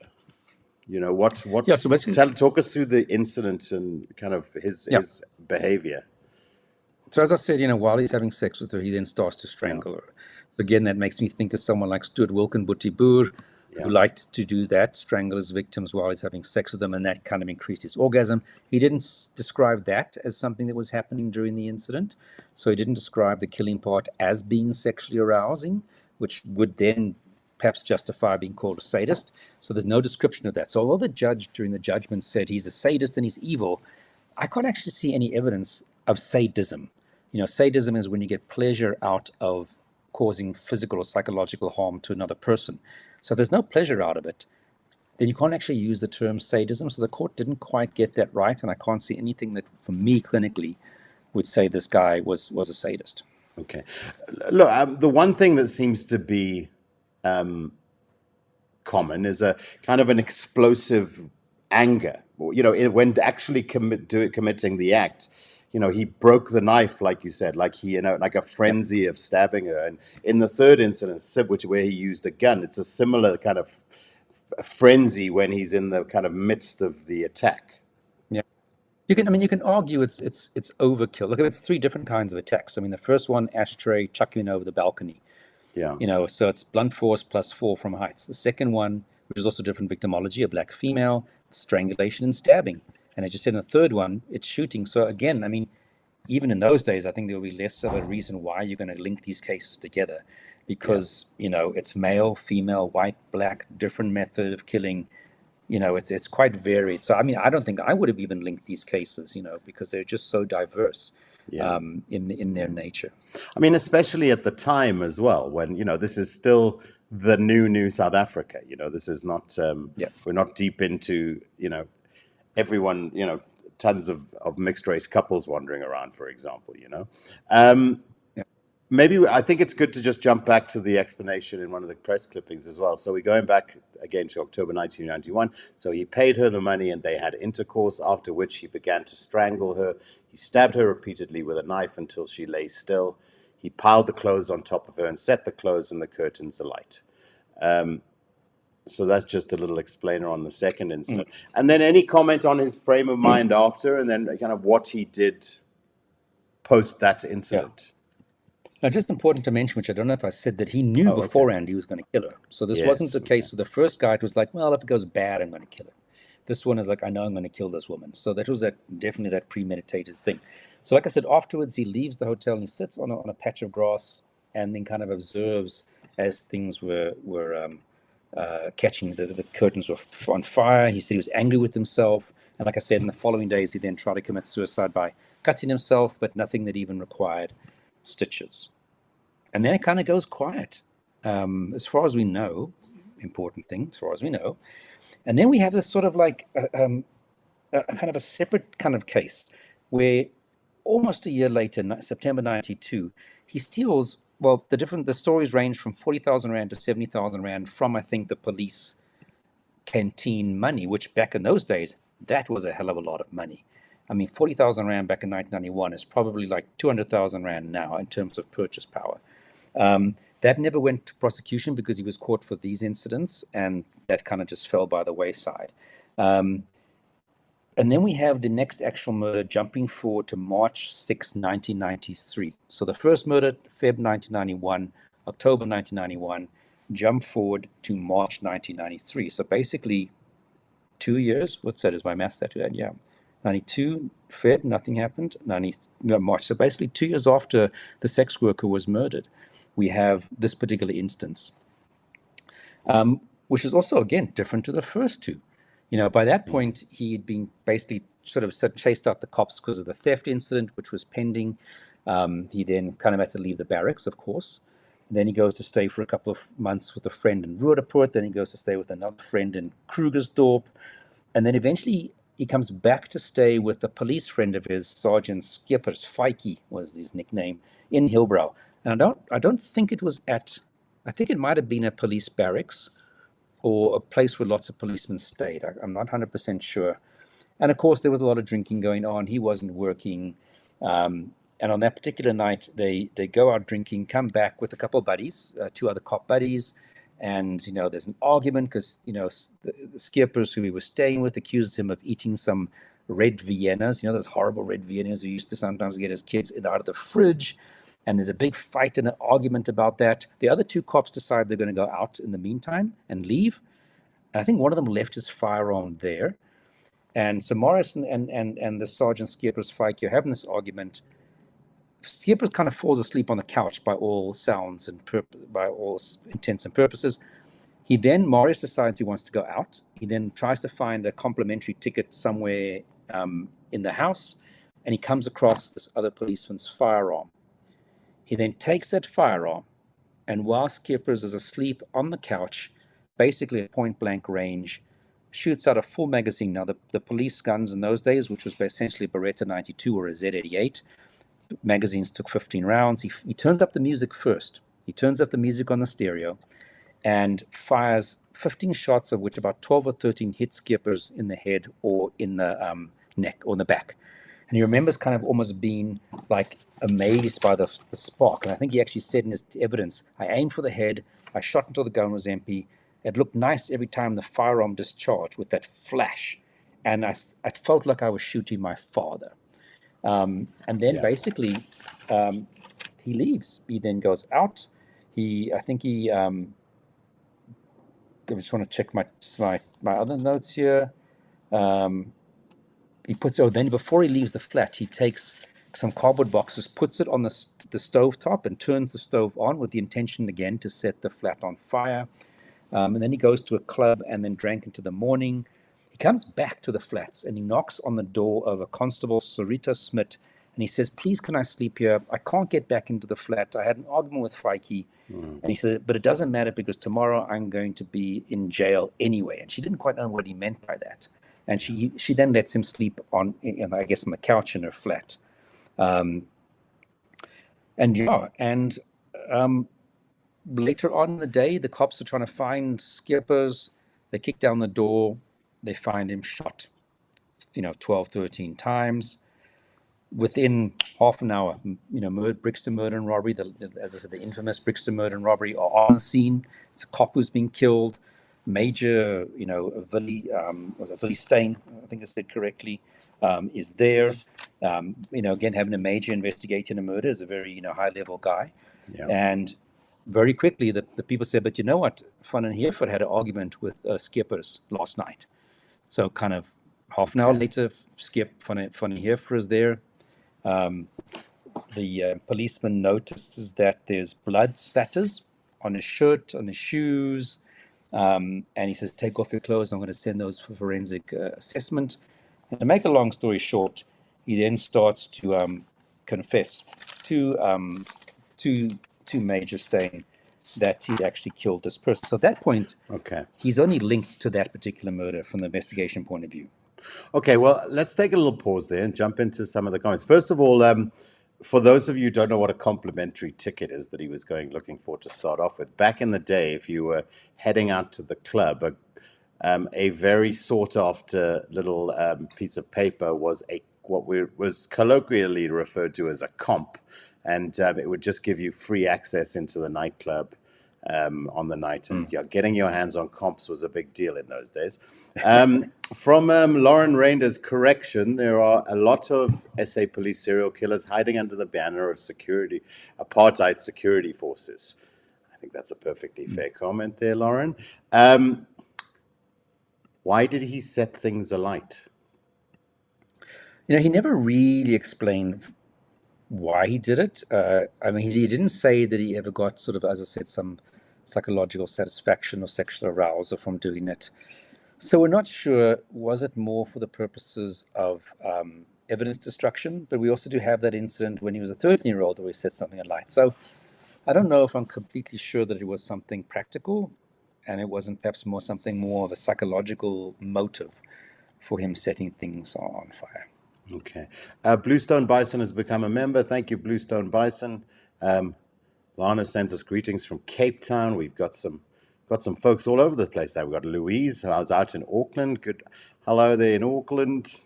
So basically, talk us through the incident and kind of his behavior. So as I said, while he's having sex with her, he then starts to strangle her. Again, that makes me think of someone like Stuart Wilken Boer, who liked to do that, strangle his victims while he's having sex with them, and that kind of increased his orgasm. He didn't describe that as something that was happening during the incident. So he didn't describe the killing part as being sexually arousing, which would then perhaps justify being called a sadist. So there's no description of that. So although the judge during the judgment said he's a sadist and he's evil, I can't actually see any evidence of sadism. Sadism is when you get pleasure out of causing physical or psychological harm to another person. So if there's no pleasure out of it, then you can't actually use the term sadism. So the court didn't quite get that right, and I can't see anything that, for me, clinically, would say this guy was a sadist. Okay. Look, the one thing that seems to be common is a kind of an explosive anger. When actually committing the act, he broke the knife, like you said, like like a frenzy of stabbing her. And in the third incident, where he used a gun, it's a similar kind of frenzy when he's in the kind of midst of the attack. Yeah, you can argue it's overkill. Look, it's three different kinds of attacks. I mean, the first one, ashtray, chucking over the balcony. Yeah. So it's blunt force +4 from heights. The second one, which is also different victimology, a black female, strangulation and stabbing. And as you said, in the third one, it's shooting. So again, I mean, even in those days, I think there will be less of a reason why you're going to link these cases together, because it's male, female, white, black, different method of killing. It's quite varied. So I mean, I don't think I would have even linked these cases, because they're just so diverse. In their nature. I mean, especially at the time as well, when this is still the new South Africa. This is not we're not deep into everyone, tons of mixed race couples wandering around, for example. Maybe I think it's good to just jump back to the explanation in one of the press clippings as well. So we're going back again to October 1991. So he paid her the money and they had intercourse, after which he began to strangle her. He stabbed her repeatedly with a knife until she lay still. He piled the clothes on top of her and set the clothes and the curtains alight. So that's just a little explainer on the second incident. And then any comment on his frame of mind after, and then kind of what he did post that incident? Yeah. Now, just important to mention, which I don't know if I said, that he knew beforehand he was going to kill her. So this wasn't the case of the first guy. It was like, well, if it goes bad, I'm going to kill her. This one is like, I know I'm going to kill this woman. So that was definitely that premeditated thing. So like I said, afterwards, he leaves the hotel and he sits on a patch of grass and then kind of observes as things were catching, the curtains were on fire. He said he was angry with himself. And like I said, in the following days, he then tried to commit suicide by cutting himself, but nothing that even required stitches. And then it kind of goes quiet, as far as we know. Important thing, as far as we know. And then we have this sort of like a kind of a separate kind of case where almost a year later, September 92, he steals, well, the stories range from 40,000 Rand to 70,000 Rand from, I think, the police canteen money, which back in those days, that was a hell of a lot of money. I mean, 40,000 Rand back in 1991 is probably like 200,000 Rand now in terms of purchase power. That never went to prosecution because he was caught for these incidents, and that kind of just fell by the wayside. And then we have the next actual murder jumping forward to March 6, 1993. So the first murder, Feb 1991, October 1991, jump forward to March 1993. So basically 2 years. What's that? Is my math that? Yeah. 92, Feb, nothing happened. March. So basically 2 years after the sex worker was murdered, we have this particular instance, which is also, again, different to the first two. By that point, he had been basically sort of chased out the cops because of the theft incident, which was pending. He then kind of had to leave the barracks, of course. And then he goes to stay for a couple of months with a friend in Ruderpoort. Then he goes to stay with another friend in Krugersdorp. And then eventually he comes back to stay with a police friend of his, Sergeant Skippers, Feike was his nickname, in Hillbrow. And I don't think it was I think it might have been a police barracks or a place where lots of policemen stayed. I'm not 100% sure. And of course, there was a lot of drinking going on. He wasn't working. And on that particular night, they go out drinking, come back with a couple of buddies, two other cop buddies. And, there's an argument because, the Skippers who he was staying with accused him of eating some red Viennas, those horrible red Viennas we used to sometimes get as kids out of the fridge. And there's a big fight and an argument about that. The other two cops decide they're going to go out in the meantime and leave. And I think one of them left his firearm there. And so Marius and the Sergeant Skippers Feike are having this argument. Skippers kind of falls asleep on the couch by all sounds and by all intents and purposes. Marius decides he wants to go out. He then tries to find a complimentary ticket somewhere in the house. And he comes across this other policeman's firearm. He then takes that firearm, and while Skippers is asleep on the couch, basically at point-blank range, shoots out a full magazine. Now, the police guns in those days, which was essentially a Beretta 92 or a Z88, magazines took 15 rounds. He turns up the music first. He turns up the music on the stereo and fires 15 shots, of which about 12 or 13 hit Skippers in the head or in the neck or in the back. And he remembers kind of almost being like amazed by the spark. And I think he actually said in his evidence, I aimed for the head, I shot until the gun was empty. It looked nice every time the firearm discharged with that flash. And I felt like I was shooting my father. And then basically he leaves. He then goes out. I just want to check my other notes here. Then before he leaves the flat, he takes some cardboard boxes, puts it on the stove top and turns the stove on with the intention again to set the flat on fire. And then he goes to a club and then drank into the morning. He comes back to the flats and he knocks on the door of a constable, Sarita Smith, and he says, please, can I sleep here? I can't get back into the flat. I had an argument with Fikey. And he said, but it doesn't matter because tomorrow I'm going to be in jail anyway. And she didn't quite know what he meant by that. And she then lets him sleep on the couch in her flat. Later on in the day, the cops are trying to find Skippers. They kick down the door. They find him shot, 12, 13 times. Within half an hour, Brixton murder and robbery, as I said, the infamous Brixton murder and robbery are on the scene. It's a cop who's been killed. Major, Willie Stain, I think I said correctly, is there. Again, having a major investigating a murder is a very, high-level guy. Yeah. And very quickly, the people said, but you know what? Van and Heever had an argument with Skippers last night. So kind of half an hour later, Van and Heever is there. The policeman notices that there's blood spatters on his shirt, on his shoes, and he says, take off your clothes, I'm going to send those for forensic assessment. And to make a long story short, he then starts to confess to Major Stain that he actually killed this person. So at that point, he's only linked to that particular murder from the investigation point of view. Okay, well, let's take a little pause there and jump into some of the comments. First of all, for those of you who don't know what a complimentary ticket is that he was looking for to start off with, back in the day, if you were heading out to the club, a very sought-after little piece of paper was was colloquially referred to as a comp, and it would just give you free access into the nightclub on the night. And getting your hands on comps was a big deal in those days. From Lauren Reinder's correction, there are a lot of SA police serial killers hiding under the banner of apartheid security forces. I think that's a perfectly fair comment there, Lauren. Why did he set things alight? He never really explained why he did it. He didn't say that he ever got sort of, as I said, some psychological satisfaction or sexual arousal from doing it. So we're not sure, was it more for the purposes of evidence destruction? But we also do have that incident when he was a 13-year-old where he set something alight. So I don't know if I'm completely sure that it was something practical and it wasn't perhaps something more of a psychological motive for him setting things on fire. Okay. Bluestone Bison has become a member. Thank you, Bluestone Bison. Lana sends us greetings from Cape Town. We've got some folks all over the place there. We've got Louise, who was out in Auckland. Good. Hello there in Auckland.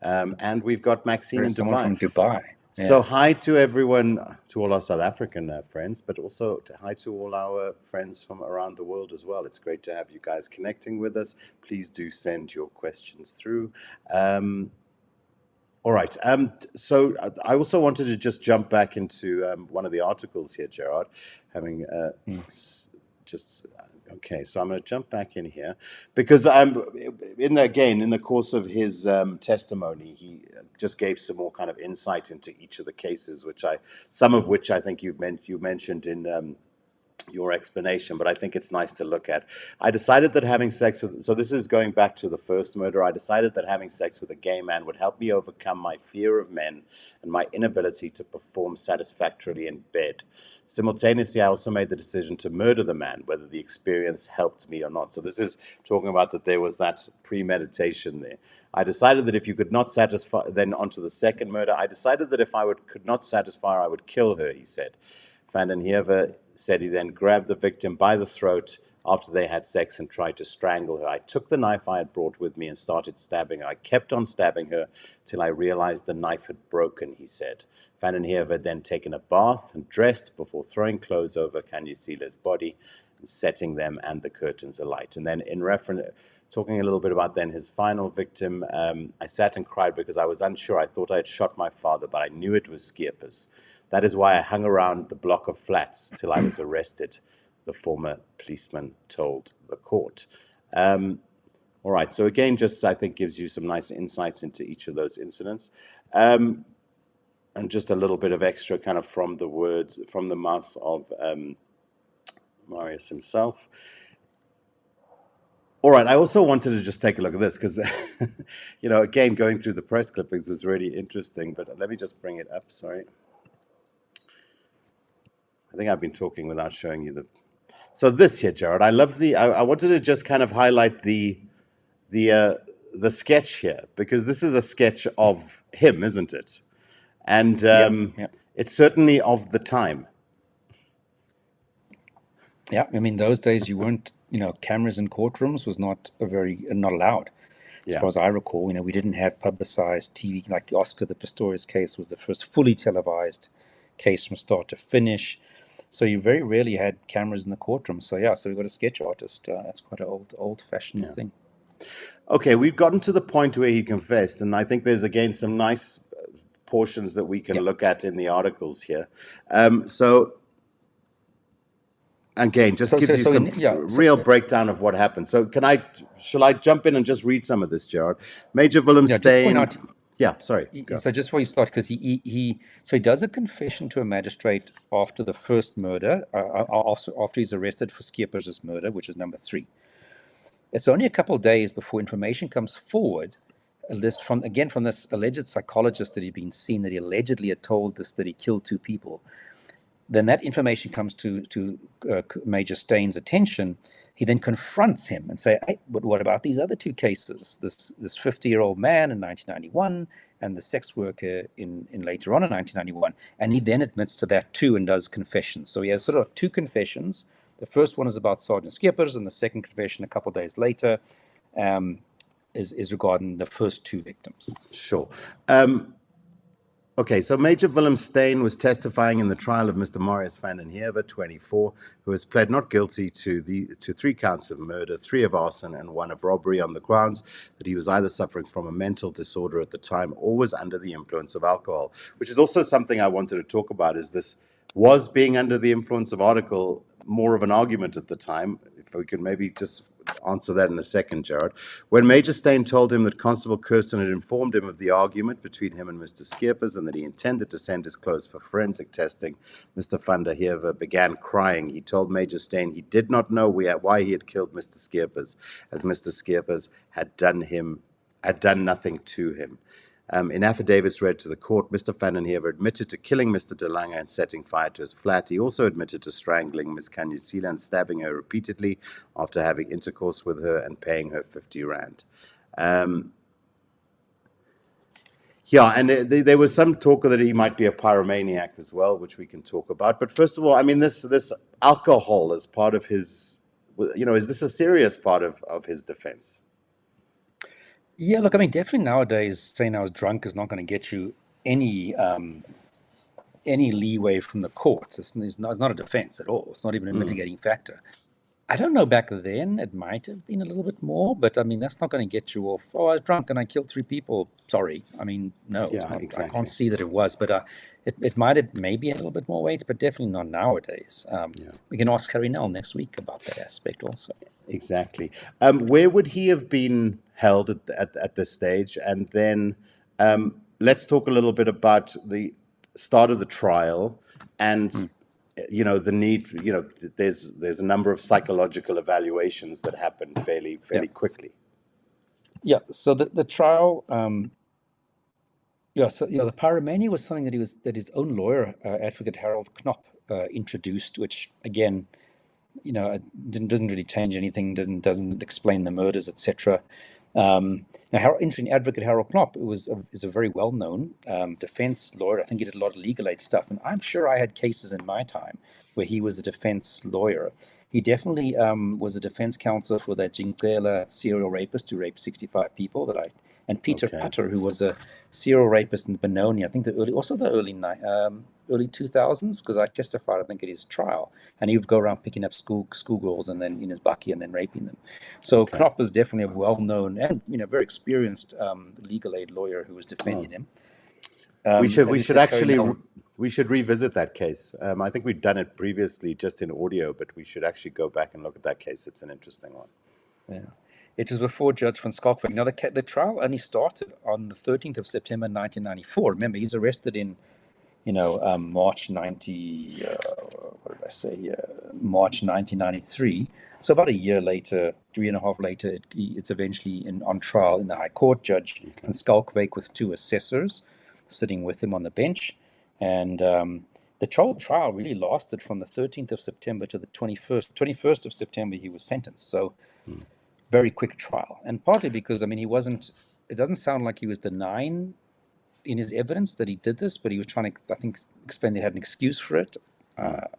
And we've got Maxine in Dubai. From Dubai. Yeah. So hi to everyone, to all our South African friends, but also hi to all our friends from around the world as well. It's great to have you guys connecting with us. Please do send your questions through. All right. So I also wanted to just jump back into one of the articles here, Gerard, having okay, so I'm going to jump back in here because in the course of his testimony, he just gave some more kind of insight into each of the cases, some of which I think you mentioned in your explanation, but I think it's nice to look at. I decided that having sex with, so this is going back to the first murder, I decided that having sex with a gay man would help me overcome my fear of men and my inability to perform satisfactorily in bed. Simultaneously, I also made the decision to murder the man, whether the experience helped me or not. So this is talking about that there was that premeditation there. I decided that if you could not satisfy, then onto the second murder, I decided that if I could not satisfy her, I would kill her, he said. Van den Heever said he then grabbed the victim by the throat after they had sex and tried to strangle her. I took the knife I had brought with me and started stabbing her. I kept on stabbing her till I realized the knife had broken, he said. Van den Heever had then taken a bath and dressed before throwing clothes over Kanyisila's body and setting them and the curtains alight. And then in reference, talking a little bit about then his final victim, I sat and cried because I was unsure. I thought I had shot my father, but I knew it was Skeepers. That is why I hung around the block of flats till I was arrested, the former policeman told the court. All right, so again, just I think gives you some nice insights into each of those incidents. And just a little bit of extra kind of from the words, from the mouth of Marius himself. All right, I also wanted to just take a look at this because, you know, again, going through the press clippings was really interesting, but let me just bring it up, sorry. I think I've been talking without showing you the... So this here, Gerard, I love the... I wanted to just kind of highlight the sketch here, because this is a sketch of him, isn't it? And it's certainly of the time. Yeah, I mean, those days you weren't, you know, cameras in courtrooms was not allowed. As far as I recall, you know, we didn't have publicized TV, like Oscar the Pistorius case was the first fully televised case from start to finish. So you very rarely had cameras in the courtroom. So yeah, so we've got a sketch artist. That's quite an old-fashioned thing. Okay, we've gotten to the point where he confessed, and I think there's again some nice portions that we can look at in the articles here. So again, just gives you some real breakdown of what happened. So shall I jump in and just read some of this, Gerard? Major Willem Steyn. Sorry. So just before you start, because he does a confession to a magistrate after the first murder, after he's arrested for Skeepers' murder, which is number 3. It's only a couple of days before information comes forward, a list from this alleged psychologist that he'd been seen, that he allegedly had told this that he killed 2 people. Then that information comes to Major Steyn's attention. He then confronts him and say, hey, but what about these other 2 cases? This 50-year-old man in 1991 and the sex worker in later on in 1991. And he then admits to that too and does confessions. So he has sort of 2 confessions. The first one is about Sergeant Skeepers, and the second confession a couple of days later is regarding the first 2 victims. Sure. Okay, so Major Willem Steyn was testifying in the trial of Mr. Marius van den Heever, 24, who has pled not guilty to 3 counts of murder, 3 of arson, and 1 of robbery on the grounds that he was either suffering from a mental disorder at the time or was under the influence of alcohol, which is also something I wanted to talk about. Is this was being under the influence of alcohol more of an argument at the time? If we could maybe just answer that in a second, Gerard. When Major Steyn told him that Constable Kirsten had informed him of the argument between him and Mr. Skeepers and that he intended to send his clothes for forensic testing, Mr. van der Heever began crying. He told Major Steyn he did not know why he had killed Mr. Skeepers, as Mr. Skeepers had done nothing to him. In affidavits read to the court, Mr. van den Heever admitted to killing Mr. De Lange and setting fire to his flat. He also admitted to strangling Ms. Kanyisila and stabbing her repeatedly after having intercourse with her and paying her 50 rand. And there was some talk that he might be a pyromaniac as well, which we can talk about. But first of all, I mean, this alcohol as part of his, is this a serious part of his defense? Yeah, look, I mean, definitely nowadays saying I was drunk is not going to get you any leeway from the courts. It's not a defense at all. It's not even a mitigating factor. I don't know, back then it might have been a little bit more, but I mean, that's not going to get you off. Oh, I was drunk and I killed 3 people. Sorry. I mean, no, it's not, exactly. I can't see that it was, but it might have maybe a little bit more weight, but definitely not nowadays. We can ask Harry Nell next week about that aspect also. Exactly. Where would he have been held at this stage? And then let's talk a little bit about the start of the trial and the need. There's a number of psychological evaluations that happened fairly quickly. Yeah. So the trial. The pyromania was something that his own lawyer, Advocate Harold Knop, introduced, which again, doesn't really change anything, doesn't explain the murders, etc. Now, interesting, Advocate Harold Knop is a very well-known defense lawyer. I think he did a lot of legal aid stuff, and I'm sure I had cases in my time where he was a defense lawyer. He definitely was a defense counsel for that Jingcela serial rapist who raped 65 people and Peter Putter, who was a serial rapist in Benoni, I think the early 2000s, because I testified, I think, at his trial, and he would go around picking up schoolgirls and then in his bakkie and then raping them. So Knop is definitely a well-known and very experienced legal aid lawyer who was defending him. We should revisit that case. I think we've done it previously just in audio, but we should actually go back and look at that case. It's an interesting one. Yeah. It was before Judge van Schalkwyk. Now, the trial only started on the 13th of September 1994. Remember, he's arrested in, March 1993. So about a year later, 3.5 later, it's eventually on trial in the High Court. Judge van Schalkwyk with 2 assessors sitting with him on the bench. And the trial really lasted from the 13th of September to the 21st. 21st of September, he was sentenced. So very quick trial. And partly because, it doesn't sound like he was denying in his evidence that he did this, but he was trying to, I think, explain that he had an excuse for it. But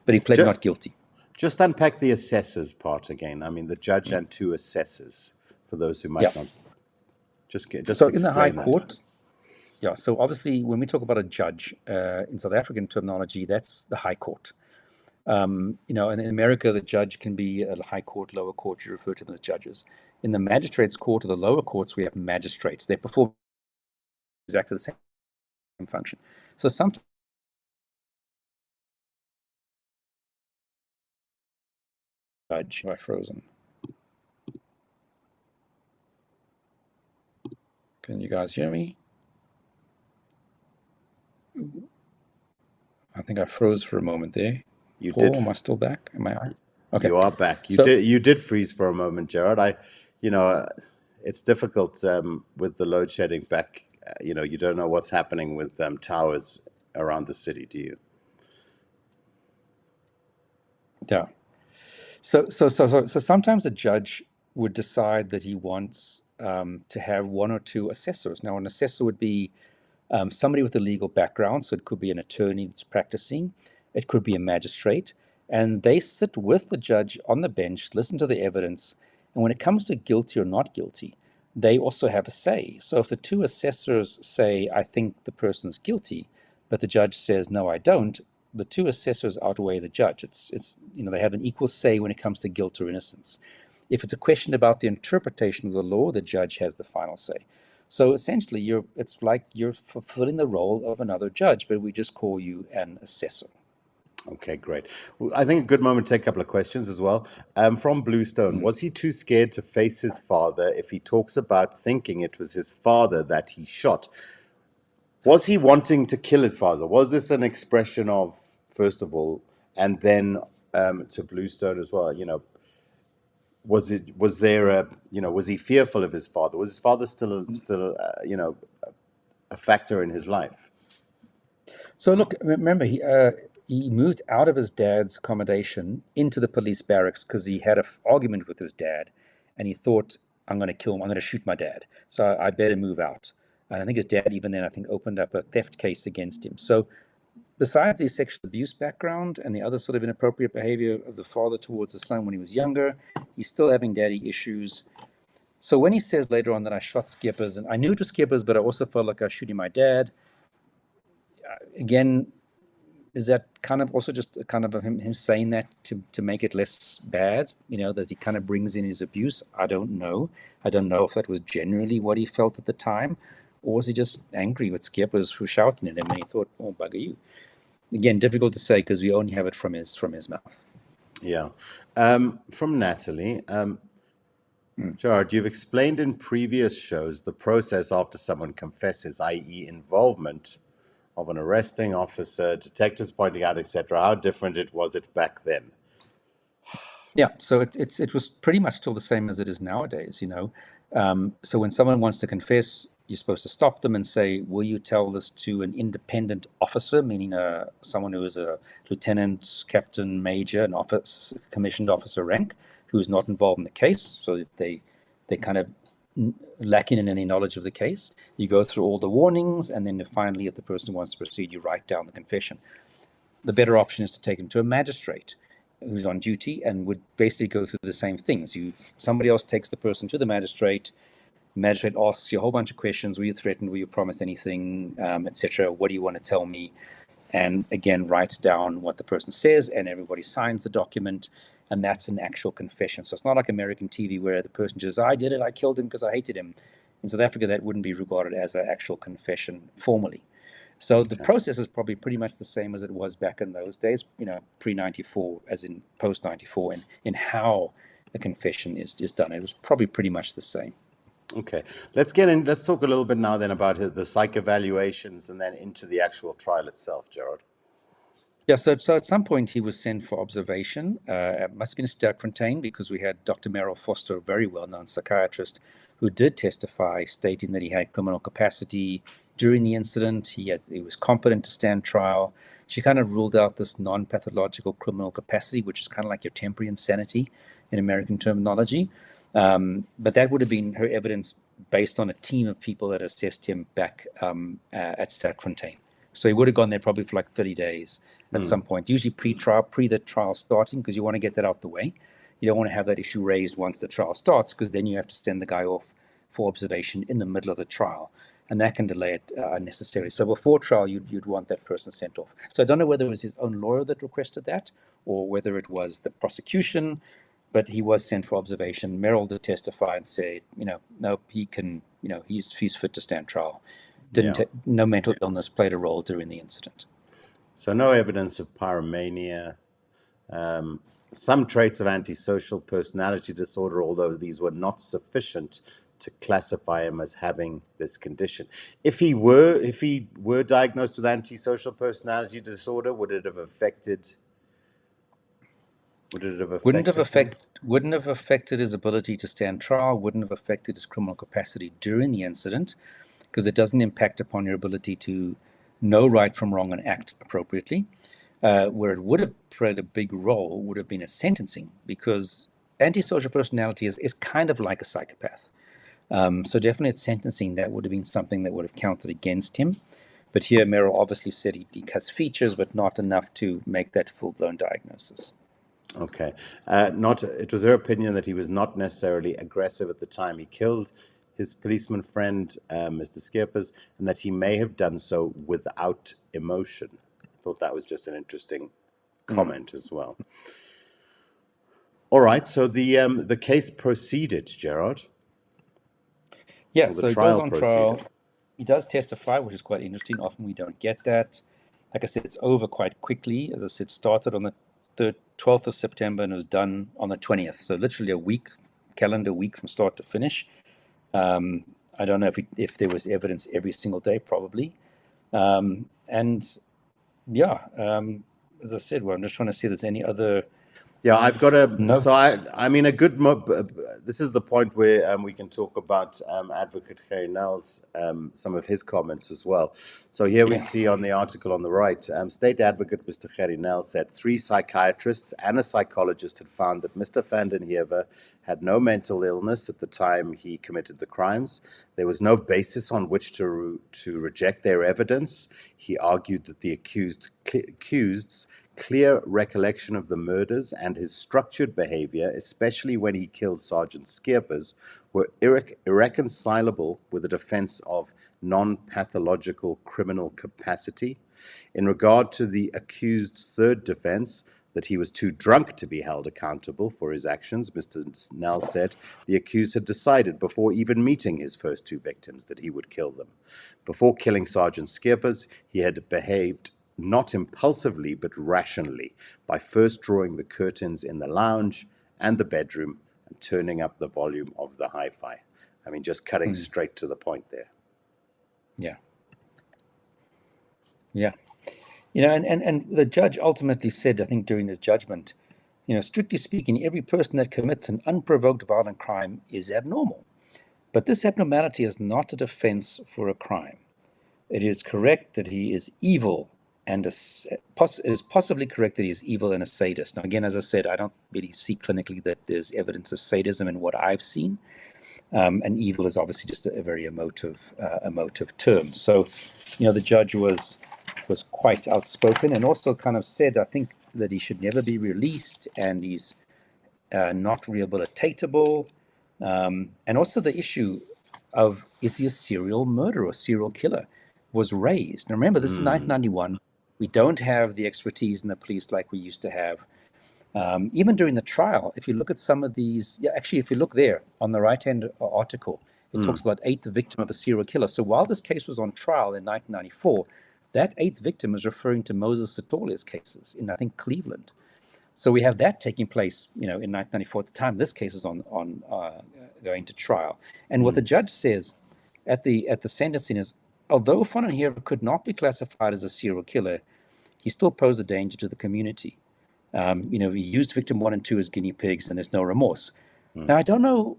he pled not guilty. Just unpack the assessors part again. The judge and 2 assessors, for those who might not. Just so in the High Court. Yeah, so obviously when we talk about a judge, in South African terminology, that's the High Court. And in America, the judge can be a high court, lower court. You refer to them as judges. In the magistrates' court or the lower courts, we have magistrates. They perform exactly the same function. So sometimes judge, am I frozen? Can you guys hear me? I think I froze for a moment there. You Paul, did. am I still back? Am I? Okay. You are back. You did freeze for a moment, Gerard. It's difficult with the load shedding back. You don't know what's happening with towers around the city, do you? Yeah. So sometimes a judge would decide that he wants to have 1 or 2 assessors. Now, an assessor would be somebody with a legal background, so it could be an attorney that's practicing, it could be a magistrate, and they sit with the judge on the bench, listen to the evidence, and when it comes to guilty or not guilty, they also have a say. So if the 2 assessors say, I think the person's guilty, but the judge says, no, I don't, the 2 assessors outweigh the judge. It's they have an equal say when it comes to guilt or innocence. If it's a question about the interpretation of the law, the judge has the final say. So essentially, it's like you're fulfilling the role of another judge, but we just call you an assessor. Okay, great. Well, I think a good moment to take a couple of questions as well. From Bluestone, was he too scared to face his father if he talks about thinking it was his father that he shot? Was he wanting to kill his father? Was this an expression of, first of all, and then to Bluestone as well, was he fearful of his father? Was his father still a factor in his life? So look, remember, he moved out of his dad's accommodation into the police barracks because he had an argument with his dad, and he thought, I'm going to kill him, I'm going to shoot my dad, so I better move out. And I think his dad even then, opened up a theft case against him. So besides the sexual abuse background and the other sort of inappropriate behavior of the father towards the son when he was younger, he's still having daddy issues. So when he says later on that I shot Skeppers, and I knew it was Skeppers, but I also felt like I was shooting my dad, again, is that kind of also just kind of him saying that to make it less bad, that he kind of brings in his abuse? I don't know. I don't know if that was generally what he felt at the time, or was he just angry with Skeppers for shouting at him and he thought, oh, bugger you. Again, difficult to say because we only have it from his mouth. Yeah. From Natalie, Gerard, you've explained in previous shows the process after someone confesses, i.e. involvement of an arresting officer, detectives pointing out, etc. How different was it back then? Yeah, so it was pretty much still the same as it is nowadays, So when someone wants to confess, you're supposed to stop them and say, will you tell this to an independent officer, meaning someone who is a lieutenant, captain, major, an commissioned officer rank, who is not involved in the case, so that they kind of lacking in any knowledge of the case. You go through all the warnings, and then finally, if the person wants to proceed, you write down the confession. The better option is to take him to a magistrate. who's on duty and would basically go through the same things. Somebody else takes the person to the magistrate. Magistrate asks you a whole bunch of questions. Were you threatened? Were you promised anything, etc.? What do you want to tell me? And again, writes down what the person says, and everybody signs the document, and that's an actual confession. So it's not like American TV where the person just, I did it, I killed him because I hated him. In South Africa, that wouldn't be regarded as an actual confession formally. So the process is probably pretty much the same as it was back in those days, pre-94, as in post-94, and in how a confession is done. It was probably pretty much the same. Okay, let's talk a little bit now then about the psych evaluations and then into the actual trial itself, Gerard. Yeah, so at some point he was sent for observation. It must have been Sterkfontein, because we had Dr. Merrill Foster, a very well-known psychiatrist, who did testify, stating that he had criminal capacity during the incident. He was competent to stand trial. She kind of ruled out this non-pathological criminal capacity, which is kind of like your temporary insanity in American terminology. But that would have been her evidence based on a team of people that assessed him back at Sterkfontein. So he would have gone there probably for like 30 days at some point, usually pre-trial, the trial starting, because you want to get that out the way. You don't want to have that issue raised once the trial starts, because then you have to send the guy off for observation in the middle of the trial, and that can delay it unnecessarily. So before trial, you'd want that person sent off. So I don't know whether it was his own lawyer that requested that, or whether it was the prosecution, but he was sent for observation. Merrill did testify and say, no, he can, he's fit to stand trial. No mental illness played a role during the incident. So no evidence of pyromania, some traits of antisocial personality disorder, although these were not sufficient to classify him as having this condition. If he were diagnosed with antisocial personality disorder, would it have affected? Wouldn't have affected his ability to stand trial, wouldn't have affected his criminal capacity during the incident, because it doesn't impact upon your ability to know right from wrong and act appropriately. Where it would have played a big role would have been at sentencing, because antisocial personality is kind of like a psychopath. So definitely at sentencing, that would have been something that would have counted against him. But here, Merrill obviously said he has features, but not enough to make that full-blown diagnosis. Okay. It was her opinion that he was not necessarily aggressive at the time he killed his policeman friend, Mr. Skeepers, and that he may have done so without emotion. I thought that was just an interesting comment as well. All right, so the case proceeded, Gerard. Yeah, so he goes on trial. He does testify, which is quite interesting. Often we don't get that. Like I said, it's over quite quickly. As I said, started on the 12th of September and was done on the 20th. So literally a week, calendar week from start to finish. I don't know if there was evidence every single day, probably. As I said, I'm just trying to see if there's any other. Yeah, I've got a. Notes. So I mean, this is the point where we can talk about Advocate Gerard some of his comments as well. So here we see on the article on the right, State Advocate Mr. Gerard said 3 psychiatrists and a psychologist had found that Mr. van den Heever had no mental illness at the time he committed the crimes. There was no basis on which to reject their evidence. He argued that the accused's clear recollection of the murders and his structured behavior, especially when he killed Sergeant Skeepers, were irreconcilable with the defense of non-pathological criminal capacity. In regard to the accused's third defense, that he was too drunk to be held accountable for his actions, Mr. Snell said the accused had decided before even meeting his first 2 victims that he would kill them. Before killing Sergeant Skeepers, he had behaved not impulsively but rationally by first drawing the curtains in the lounge and the bedroom and turning up the volume of the hi-fi. I mean, just cutting straight to the point there. Yeah. And the judge ultimately said, I think during his judgment, strictly speaking, every person that commits an unprovoked violent crime is abnormal. But this abnormality is not a defense for a crime. It is correct that he is evil, and it is possibly correct that he is evil and a sadist. Now, again, as I said, I don't really see clinically that there's evidence of sadism in what I've seen. And evil is obviously just a very emotive term. So, the judge was quite outspoken and also kind of said, I think that he should never be released, and he's not rehabilitatable. And also the issue of, is he a serial murderer or serial killer, was raised. Now remember, this is 1991. We don't have the expertise in the police like we used to have. Even during the trial, if you look at some of these, actually, if you look there on the right-hand article, it talks about eighth victim of a serial killer. So while this case was on trial in 1994, that eighth victim is referring to Moses Satolia's cases in, I think, Cleveland. So we have that taking place, in 1994 at the time this case is on going to trial. And what the judge says at the sentencing is, although Van den Heever could not be classified as a serial killer, he still posed a danger to the community. He used victim 1 and 2 as guinea pigs, and there's no remorse. Now, I don't know,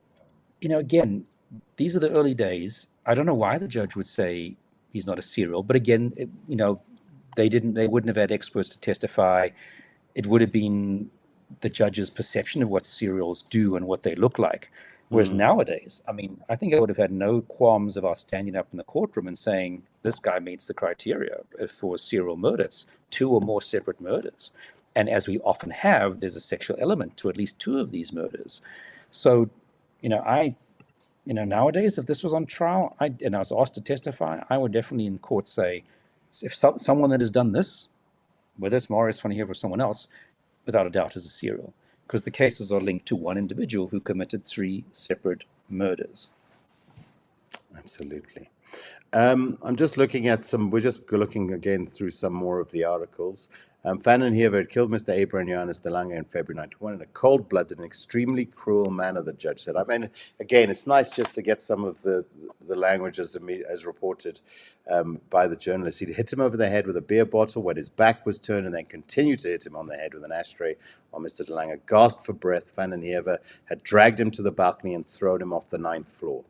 again, these are the early days. I don't know why the judge would say he's not a serial, but again, they wouldn't have had experts to testify. It would have been the judge's perception of what serials do and what they look like. Whereas nowadays, I think I would have had no qualms about standing up in the courtroom and saying, this guy meets the criteria for serial murder. It's 2 or more separate murders. And as we often have, there's a sexual element to at least 2 of these murders. So, nowadays, if this was on trial, and I was asked to testify, I would definitely in court say, if someone that has done this, whether it's Marius van den Heever or someone else, without a doubt is a serial, because the cases are linked to one individual who committed 3 separate murders. Absolutely. I'm just looking at we're just looking again through some more of the articles. Van den Heever had killed Mr. Abraham Johannes de Lange in February 91 in a cold-blooded and extremely cruel manner, the judge said. Again, it's nice just to get some of the language as reported by the journalist. He'd hit him over the head with a beer bottle when his back was turned, and then continued to hit him on the head with an ashtray while Mr. de Lange gasped for breath. Van den Heever had dragged him to the balcony and thrown him off the 9th floor.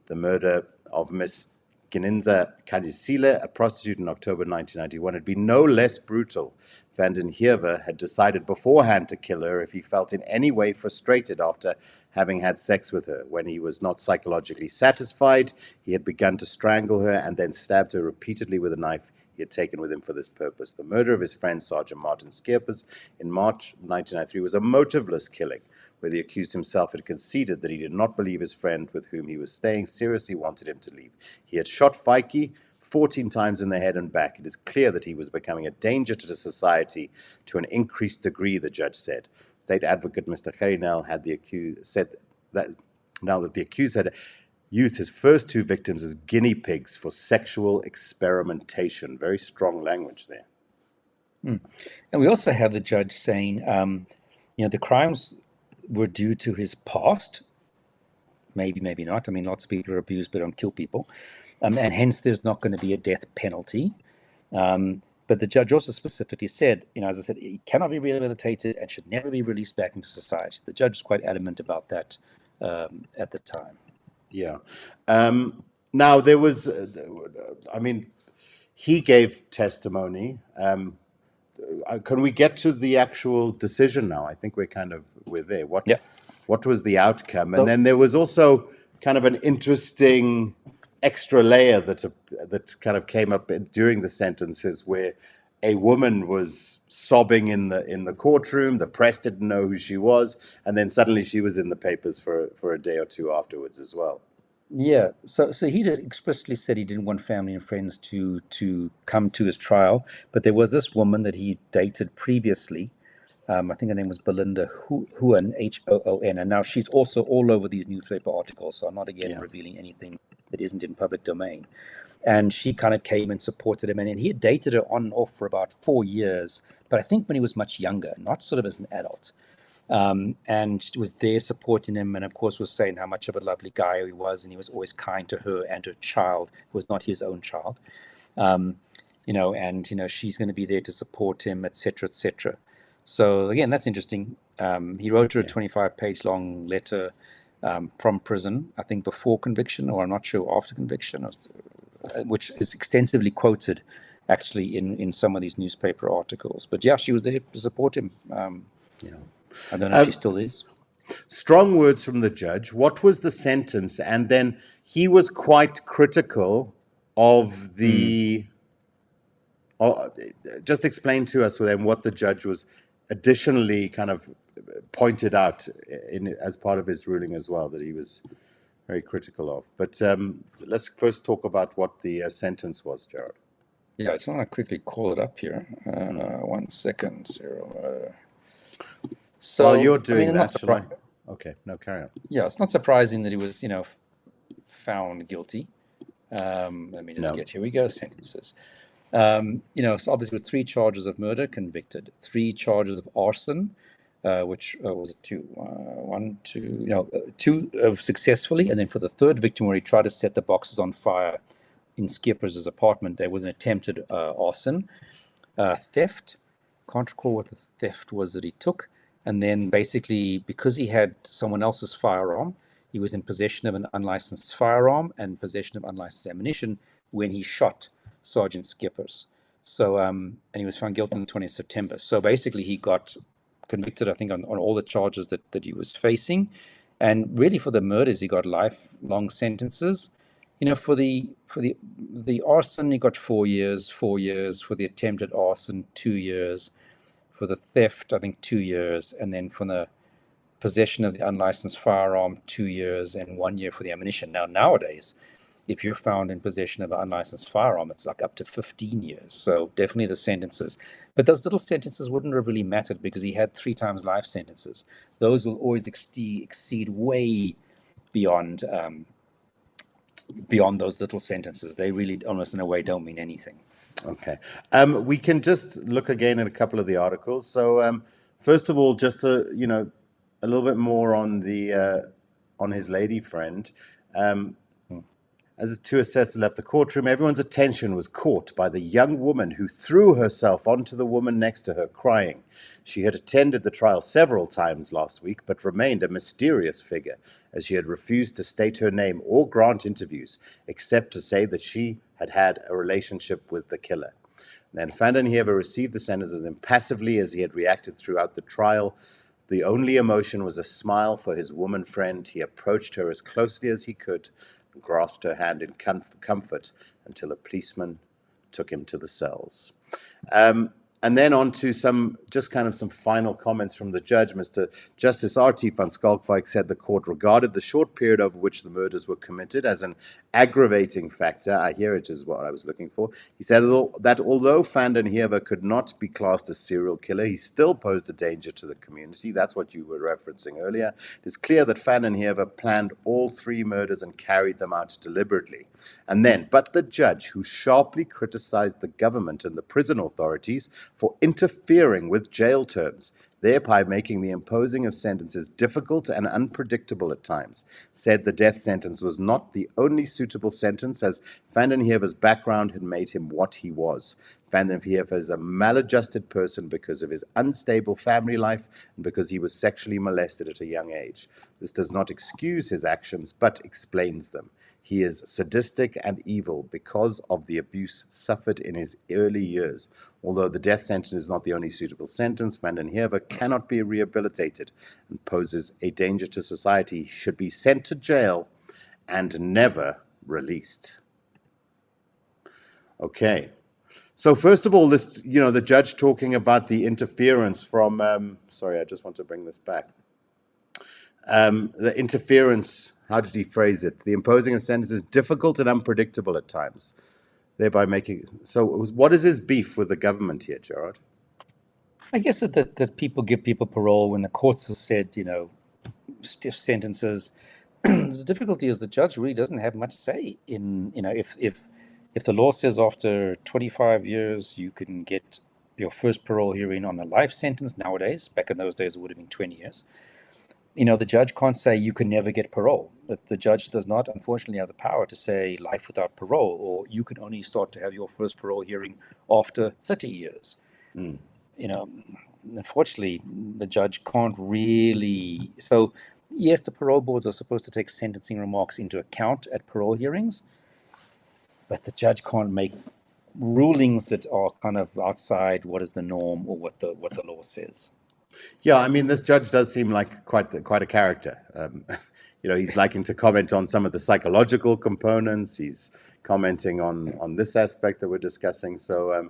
The murder of Miss Geninza Kanyisile, a prostitute in October 1991, had been no less brutal. Van den Heever had decided beforehand to kill her if he felt in any way frustrated after having had sex with her. When he was not psychologically satisfied, he had begun to strangle her and then stabbed her repeatedly with a knife he had taken with him for this purpose. The murder of his friend Sergeant Martin Skeepers in March 1993 was a motiveless killing, where the accused himself had conceded that he did not believe his friend with whom he was staying seriously wanted him to leave. He had shot Feike 14 times in the head and back. It is clear that he was becoming a danger to the society to an increased degree, the judge said. State advocate Mr. Gerinel said that now that the accused had used his first 2 victims as guinea pigs for sexual experimentation. Very strong language there. And we also have the judge saying, the crimes were due to his past. Maybe not. Lots of people are abused but don't kill people. And hence there's not going to be a death penalty. But the judge also specifically said, as I said, he cannot be rehabilitated and should never be released back into society. The judge is quite adamant about that at the time. Yeah. Now there was, he gave testimony. Can we get to the actual decision now? I think we're there. What was the outcome? And then there was also kind of an interesting extra layer that kind of came up during the sentences, where a woman was sobbing in the courtroom. The press didn't know who she was, and then suddenly she was in the papers for a day or 2 afterwards as well. Yeah, so he explicitly said he didn't want family and friends to come to his trial, but there was this woman that he dated previously. I think her name was Belinda Hoon, Hoon, and now she's also all over these newspaper articles, so I'm not revealing anything that isn't in public domain. And she kind of came and supported him, and he had dated her on and off for about 4 years, but I think when he was much younger, not sort of as an adult. And she was there supporting him, and of course was saying how much of a lovely guy he was, and he was always kind to her and her child, who was not his own child. She's going to be there to support him, etc., etc. So again, that's interesting. He wrote her a 25-page long letter from prison, I think before conviction, or I'm not sure after conviction, which is extensively quoted actually in some of these newspaper articles. But yeah, she was there to support him. I don't know if she still is. Strong words from the judge. What was the sentence? And then he was quite critical of the just explain to us then what the judge was additionally kind of pointed out as part of his ruling as well, that he was very critical of. But let's first talk about what the sentence was, Gerard. Yeah, I just want to quickly call it up here. 1 second, Cyril. So, while you're doing that, shall I? Okay, no, carry on. Yeah, it's not surprising that he was, found guilty. Let me just get, here we go, sentences. So obviously it was 3 charges of murder convicted, 3 charges of arson, which was it 2? 2 successfully, and then for the 3rd victim where he tried to set the boxes on fire in Skipper's apartment, there was an attempted arson. Theft, can't recall what the theft was that he took, and then basically because he had someone else's firearm, he was in possession of an unlicensed firearm and possession of unlicensed ammunition when he shot Sergeant Skippers. So, and he was found guilty on the 20th of September. So basically he got convicted, I think, on all the charges that he was facing. And really for the murders, he got lifelong sentences. For the arson, he got 4 years. For the attempted arson, 2 years. For the theft, I think 2 years. And then for the possession of the unlicensed firearm, 2 years, and 1 year for the ammunition. Now, nowadays, if you're found in possession of an unlicensed firearm, it's like up to 15 years. So definitely the sentences. But those little sentences wouldn't have really mattered because he had 3 times life sentences. Those will always exceed way beyond those little sentences. They really, almost in a way, don't mean anything. Okay. We can just look again at a couple of the articles. So first of all, just a little bit more on his lady friend. As his 2 assessors left the courtroom, everyone's attention was caught by the young woman who threw herself onto the woman next to her, crying. She had attended the trial several times last week, but remained a mysterious figure, as she had refused to state her name or grant interviews, except to say that she had had a relationship with the killer. Then Van den Heever received the sentence as impassively as he had reacted throughout the trial. The only emotion was a smile for his woman friend. He approached her as closely as he could, grasped her hand in comfort until a policeman took him to the cells. And then on to some final comments from the judge. Mr. Justice R.T. van Schalkwyk said the court regarded the short period over which the murders were committed as an aggravating factor. Here it is what I was looking for. He said that although Van den Heever could not be classed as serial killer, he still posed a danger to the community. That's what you were referencing earlier. It is clear that Van den Heever planned all 3 murders and carried them out deliberately. But the judge, who sharply criticized the government and the prison authorities for interfering with jail terms, thereby making the imposing of sentences difficult and unpredictable at times, said the death sentence was not the only suitable sentence, as Van den Heever's background had made him what he was. Van den Heever is a maladjusted person because of his unstable family life and because he was sexually molested at a young age. This does not excuse his actions, but explains them. He is sadistic and evil because of the abuse suffered in his early years. Although the death sentence is not the only suitable sentence, Van den Heever cannot be rehabilitated and poses a danger to society. He should be sent to jail and never released. Okay. So first of all, this, the judge talking about the interference from, sorry, I just want to bring this back. The interference, how did he phrase it? The imposing of sentences difficult and unpredictable at times, thereby making... So what is his beef with the government here, Gerard? I guess that people give people parole when the courts have said, stiff sentences. The difficulty is the judge really doesn't have much say in, if the law says after 25 years you can get your first parole hearing on a life sentence nowadays, back in those days it would have been 20 years, the judge can't say you can never get parole. That the judge does not, unfortunately, have the power to say life without parole, or you can only start to have your first parole hearing after 30 years. Unfortunately, the judge can't really... So, yes, the parole boards are supposed to take sentencing remarks into account at parole hearings, but the judge can't make rulings that are kind of outside what is the norm or what the law says. Yeah, I mean, this judge does seem like quite a character. He's liking to comment on some of the psychological components. He's commenting on this aspect that we're discussing. So,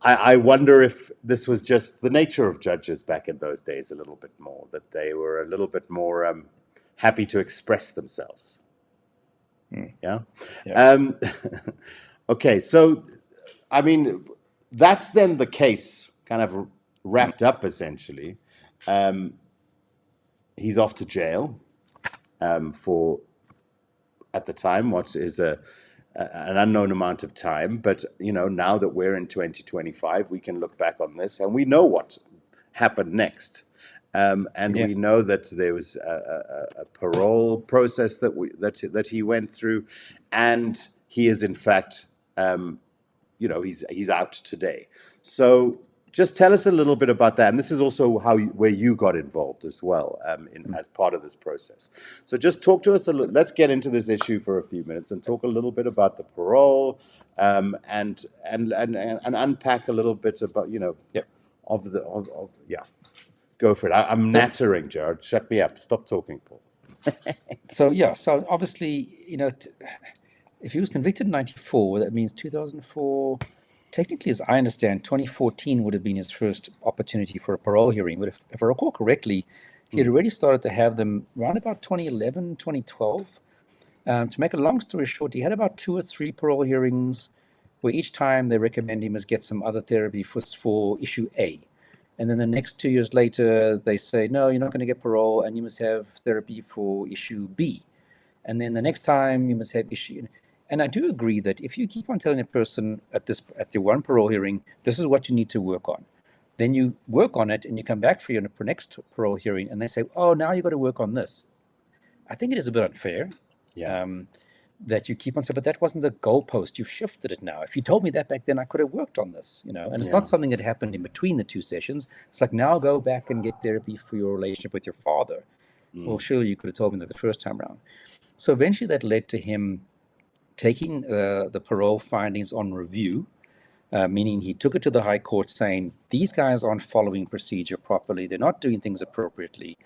I wonder if this was just the nature of judges back in those days a little bit more, that they were a little bit more happy to express themselves. Yeah. Okay, so I mean, that's then the case kind of wrapped up essentially. He's off to jail for, at the time, what is an unknown amount of time. But, you know, now that we're in 2025, we can look back on this and we know what happened next. We know that there was a parole process that he went through, and he is in fact, you know, he's out today. So just tell us a little bit about that, and this is also where you got involved as well, as part of this process. So just talk to us a little. Let's get into this issue for a few minutes and talk a little bit about the parole, and unpack a little bit about, you know, yeah. Go for it. I'm nattering, Gerard. Shut me up. Stop talking, Paul. So obviously, you know, if he was convicted in 94, that means 2004, technically, as I understand, 2014 would have been his first opportunity for a parole hearing. But if I recall correctly, he had already started to have them around about 2011, 2012. To make a long story short, he had about 2 or 3 parole hearings where each time they recommend him as get some other therapy for issue A. And then the next 2 years later, they say, no, you're not going to get parole and you must have therapy for issue B. And then the next time you must have issue. And I do agree that if you keep on telling a person at the one parole hearing, this is what you need to work on, then you work on it and you come back for your next parole hearing and they say, oh, now you've got to work on this. I think it is a bit unfair. Yeah. That you keep on saying, but that wasn't the goalpost. You've shifted it now. If you told me that back then, I could have worked on this, you know. And it's not something that happened in between the 2 sessions. It's like, now go back and get therapy for your relationship with your father. Well, surely you could have told me that the first time around. So eventually that led to him taking the parole findings on review, meaning he took it to the High Court saying, these guys aren't following procedure properly. They're not doing things appropriately.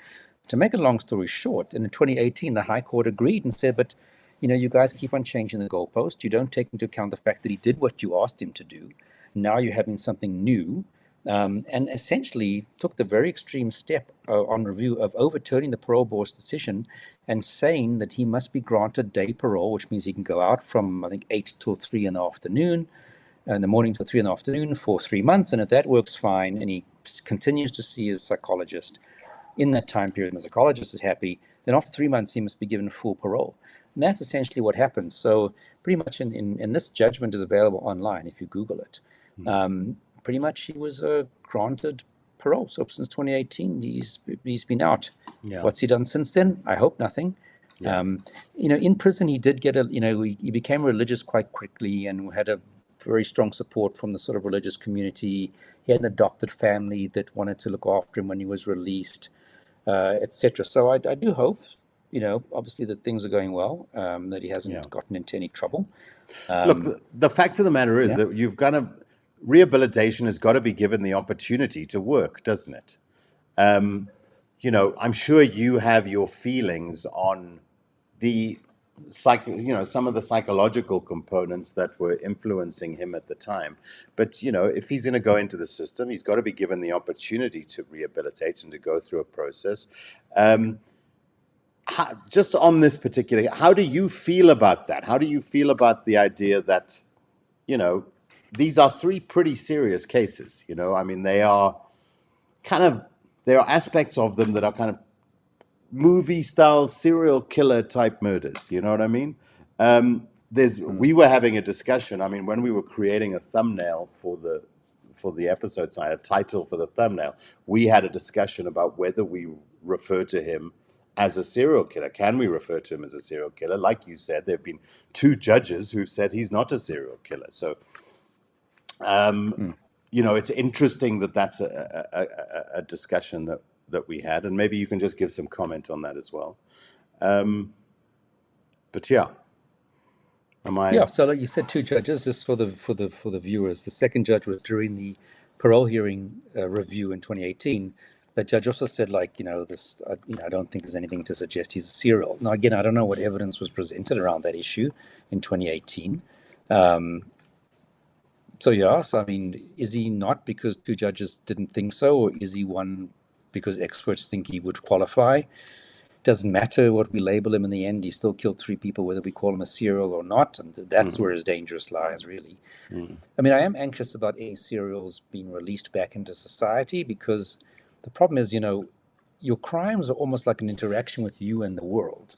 To make a long story short, in 2018, the High Court agreed and said, but you know, you guys keep on changing the goalpost. You don't take into account the fact that he did what you asked him to do. Now you're having something new, and essentially took the very extreme step on review of overturning the parole board's decision and saying that he must be granted day parole, which means he can go out from, I think, 8 till 3 in the afternoon, in the morning till 3 in the afternoon for 3 months. And if that works fine, and he continues to see his psychologist in that time period, and the psychologist is happy, then after 3 months, he must be given full parole. And that's essentially what happens. So pretty much in this judgment is available online if you Google it. Pretty much he was granted parole. So since 2018, he's been out. Yeah. What's he done since then? I hope nothing. Yeah. You know, in prison, he did get he became religious quite quickly and had a very strong support from the sort of religious community. He had an adopted family that wanted to look after him when he was released, etc. So I do hope, you know, obviously that things are going well, that he hasn't gotten into any trouble. Look, the fact of the matter is that you've got to, rehabilitation has got to be given the opportunity to work, doesn't it? You know, I'm sure you have your feelings on the some of the psychological components that were influencing him at the time. But, you know, if he's going to go into the system, he's got to be given the opportunity to rehabilitate and to go through a process. Just on this particular, how do you feel about that? How do you feel about the idea that, you know, these are 3 pretty serious cases? You know, I mean, there are aspects of them that are kind of movie style serial killer type murders. You know what I mean? We were having a discussion. I mean, when we were creating a thumbnail for the episode, so I had a title for the thumbnail, we had a discussion about whether we refer to him as a serial killer. Can we refer to him as a serial killer? Like you said, there have been 2 judges who've said he's not a serial killer. So, you know, it's interesting that that's a discussion that we had, and maybe you can just give some comment on that as well. But yeah, so like you said, 2 judges, just for the viewers. The second judge was during the parole hearing review in 2018. The judge also said, like, you know, this, I don't think there's anything to suggest he's a serial. Now, again, I don't know what evidence was presented around that issue in 2018. I mean, is he not because two judges didn't think so, or is he one because experts think he would qualify? Doesn't matter what we label him in the end. He still killed 3 people, whether we call him a serial or not, and that's where his dangerous lies, really. I mean, I am anxious about any serials being released back into society, because the problem is, your crimes are almost like an interaction with you and the world.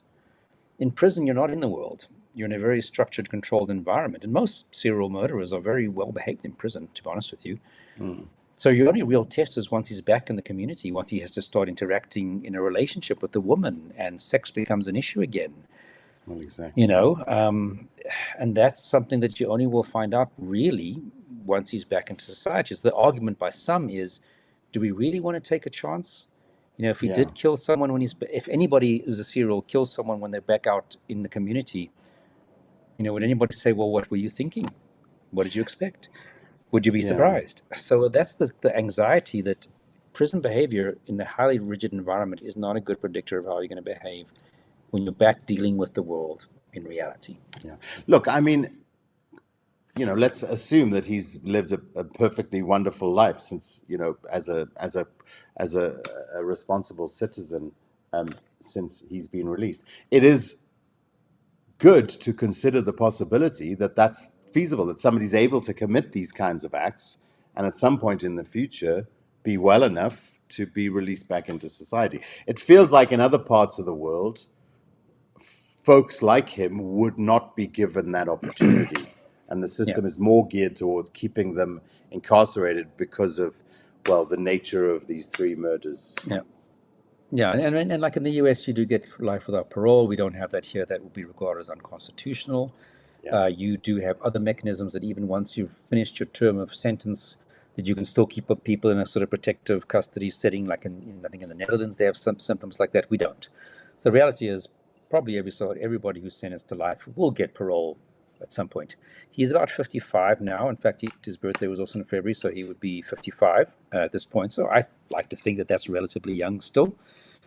In prison, you're not in the world. You're in a very structured, controlled environment. And most serial murderers are very well behaved in prison, to be honest with you. So your only real test is once he's back in the community, once he has to start interacting in a relationship with the woman, and sex becomes an issue again. Well, exactly. And that's something that you only will find out really once he's back into society. So the argument by some is, do we really want to take a chance? If he did kill someone if anybody who's a serial kills someone when they're back out in the community, would anybody say, well, what were you thinking? What did you expect? Would you be surprised? So that's the anxiety, that prison behavior in the highly rigid environment is not a good predictor of how you're going to behave when you're back dealing with the world in reality. Yeah. Look, I mean, let's assume that he's lived a perfectly wonderful life since, as a responsible citizen, since he's been released. It is good to consider the possibility that that's feasible, that somebody's able to commit these kinds of acts and at some point in the future be well enough to be released back into society. It feels like in other parts of the world, folks like him would not be given that opportunity. And the system is more geared towards keeping them incarcerated because of, the nature of these 3 murders. Yeah, and like in the US, you do get life without parole. We don't have that here. That would be regarded as unconstitutional. You do have other mechanisms that even once you've finished your term of sentence, that you can still keep up people in a sort of protective custody setting, like I think in the Netherlands, they have some symptoms like that. We don't. So the reality is probably everybody who's sentenced to life will get parole at some point. He's about 55 now. In fact, his birthday was also in February, so he would be 55 at this point. So I like to think that that's relatively young still.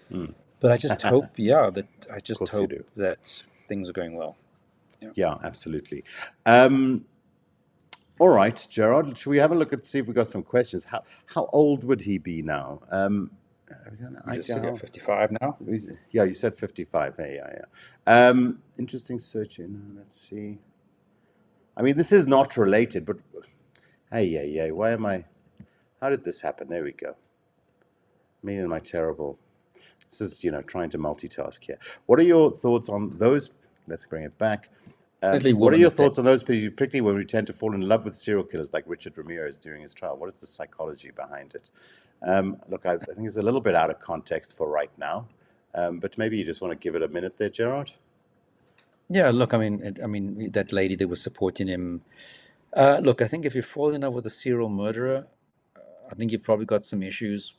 But I just hope, that things are going well. Yeah, absolutely. All right, Gerard, should we have a look see if we got some questions? How old would he be now? I just said 55 now. Yeah, you said 55. Yeah. Interesting searching. Let's see. I mean, this is not related, but why am I? How did this happen? There we go. Me and my terrible. This is, trying to multitask here. What are your thoughts on those? Let's bring it back. What are your thoughts on those people, particularly when we tend to fall in love with serial killers like Richard Ramirez during his trial? What is the psychology behind it? Look, I think it's a little bit out of context for right now, but maybe you just want to give it a minute there, Gerard. Yeah, look, I mean, that lady that was supporting him. Look, I think if you fall in love with a serial murderer, I think you've probably got some issues,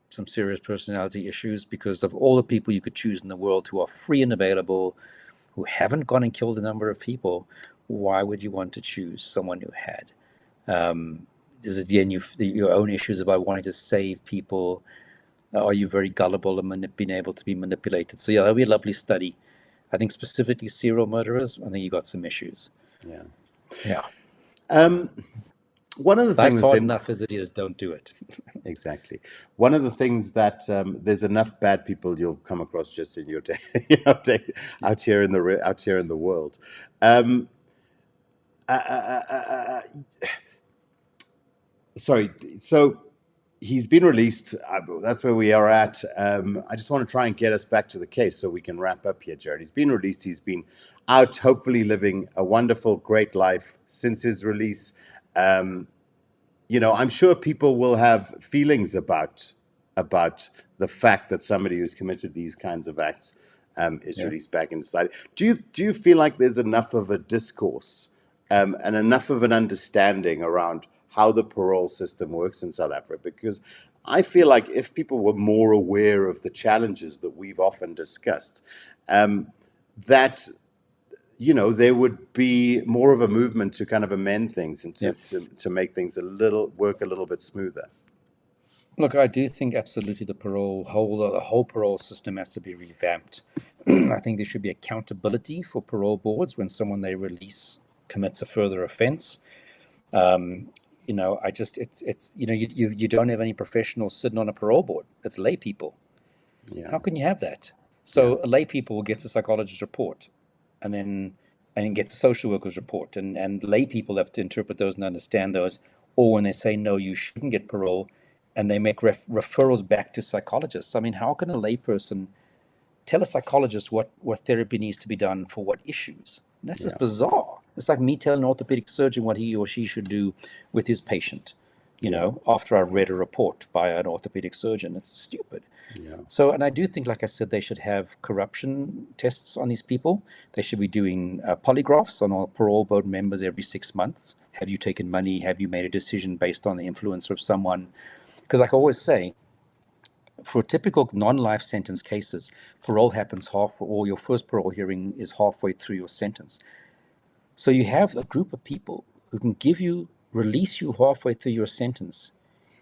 some serious personality issues, because of all the people you could choose in the world who are free and available, who haven't gone and killed a number of people, why would you want to choose someone who had? Is it again your own issues about wanting to save people? Are you very gullible and being able to be manipulated? So yeah, that'll be a lovely study. I think specifically serial murderers, I think you got some issues. Yeah. One of the things, hard enough as it is, don't do it. Exactly. One of the things that there's enough bad people you'll come across just in your day, out here in the world. Sorry. So he's been released. That's where we are at. I just want to try and get us back to the case so we can wrap up here, Gerard. He's been released. He's been out, hopefully living a wonderful, great life since his release. I'm sure people will have feelings about the fact that somebody who's committed these kinds of acts is released back into society. Do you feel like there's enough of a discourse and enough of an understanding around how the parole system works in South Africa? Because I feel like if people were more aware of the challenges that we've often discussed, that there would be more of a movement to kind of amend things and to make things work a little bit smoother. Look, I do think absolutely the whole parole system has to be revamped. I think there should be accountability for parole boards when someone they release commits a further offense. You don't have any professionals sitting on a parole board. It's lay people. Yeah. How can you have that? So a lay people gets a psychologist's report, and gets a social worker's report, and lay people have to interpret those and understand those. Or when they say no, you shouldn't get parole, and they make referrals back to psychologists. I mean, how can a lay person tell a psychologist what therapy needs to be done for what issues? And that's just bizarre. It's like me telling an orthopedic surgeon what he or she should do with his patient, after I've read a report by an orthopedic surgeon. It's stupid. Yeah. So, and I do think, like I said, they should have corruption tests on these people. They should be doing polygraphs on all parole board members every 6 months. Have you taken money? Have you made a decision based on the influence of someone? Because like I always say, for typical non-life sentence cases, parole happens or your first parole hearing is halfway through your sentence. So you have a group of people who can release you halfway through your sentence.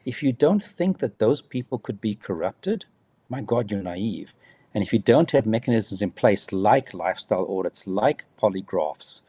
If you don't think that those people could be corrupted, my God, you're naive. And if you don't have mechanisms in place like lifestyle audits, like polygraphs,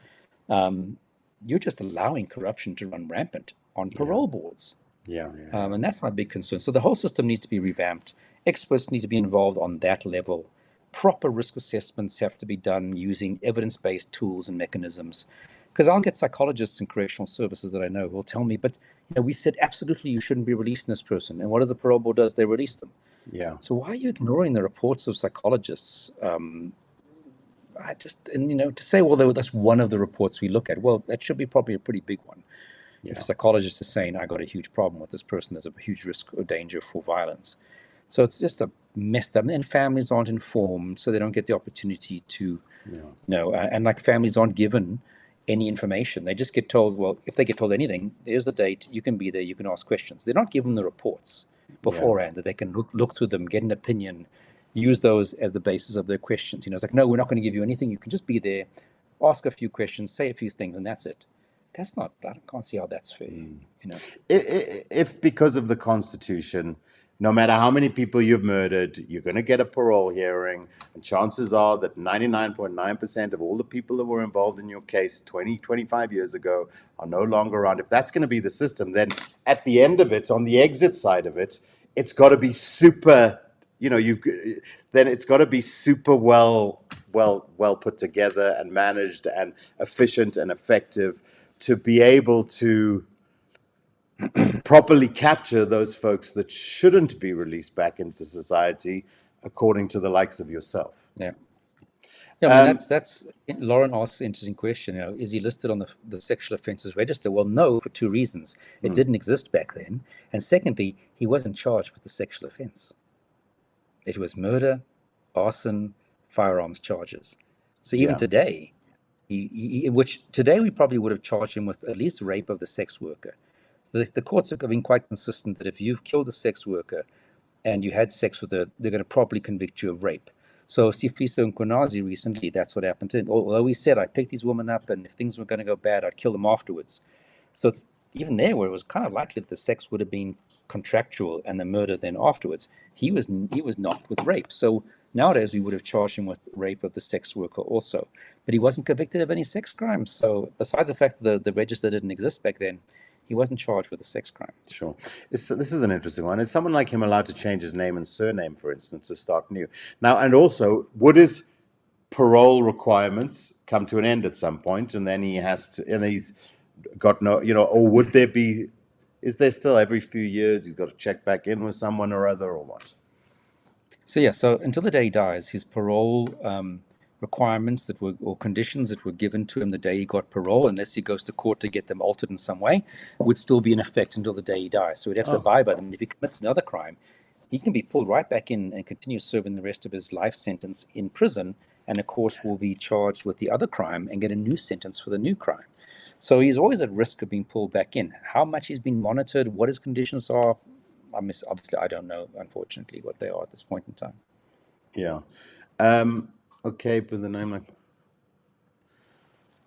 you're just allowing corruption to run rampant on parole boards. And that's my big concern. So the whole system needs to be revamped. Experts need to be involved on that level. Proper risk assessments have to be done using evidence-based tools and mechanisms. Because I'll get psychologists in correctional services that I know who will tell me, but we said absolutely you shouldn't be releasing this person. And what does the parole board does? They release them. Yeah. So why are you ignoring the reports of psychologists? To say, well, that's one of the reports we look at. Well, that should be probably a pretty big one. If a psychologist is saying, I got a huge problem with this person, there's a huge risk or danger for violence. So it's just a messed up. And families aren't informed, so they don't get the opportunity to, and like families aren't given any information. They just get told, well, if they get told anything, there's the date, you can be there, you can ask questions. They're not given the reports beforehand that they can look through them, get an opinion, use those as the basis of their questions. It's like, no, we're not going to give you anything. You can just be there, ask a few questions, say a few things, and that's it. That's not, I can't see how that's fair. If because of the Constitution, no matter how many people you've murdered, you're going to get a parole hearing, and chances are that 99.9% of all the people that were involved in your case 25 years ago are no longer around. If that's going to be the system, then at the end of it, on the exit side of it, it's got to be super, then it's got to be super well put together and managed and efficient and effective to be able to properly capture those folks that shouldn't be released back into society, according to the likes of yourself. Yeah. I mean, that's Lauren asks an interesting question. Is he listed on the sexual offences register? Well, no, for two reasons. It didn't exist back then. And secondly, he wasn't charged with the sexual offence. It was murder, arson, firearms charges. So even today, which today we probably would have charged him with at least rape of the sex worker. So the courts have been quite consistent that if you've killed a sex worker and you had sex with her, they're going to properly convict you of rape. So Sifiso Nkwazi recently, that's what happened to him. Although he said, I picked these women up, and if things were going to go bad, I'd kill them afterwards. So it's even there where it was kind of likely that the sex would have been contractual and the murder then afterwards. He was not with rape. So nowadays we would have charged him with rape of the sex worker also. But he wasn't convicted of any sex crimes. So besides the fact that the register didn't exist back then, he wasn't charged with a sex crime. Sure. This is an interesting one. Is someone like him allowed to change his name and surname, for instance, to start new? Now, and also, would his parole requirements come to an end at some point, and then he's got no, or would there be, is there still every few years he's got to check back in with someone or other, or what? So until the day he dies, his parole requirements or conditions that were given to him the day he got parole, unless he goes to court to get them altered in some way, would still be in effect until the day he dies. So he'd have to abide by them. If he commits another crime, he can be pulled right back in and continue serving the rest of his life sentence in prison, and of course will be charged with the other crime and get a new sentence for the new crime. So he's always at risk of being pulled back in. How much he's been monitored, what his conditions are, obviously I don't know, unfortunately, what they are at this point in time. Yeah. Okay, but the name, like,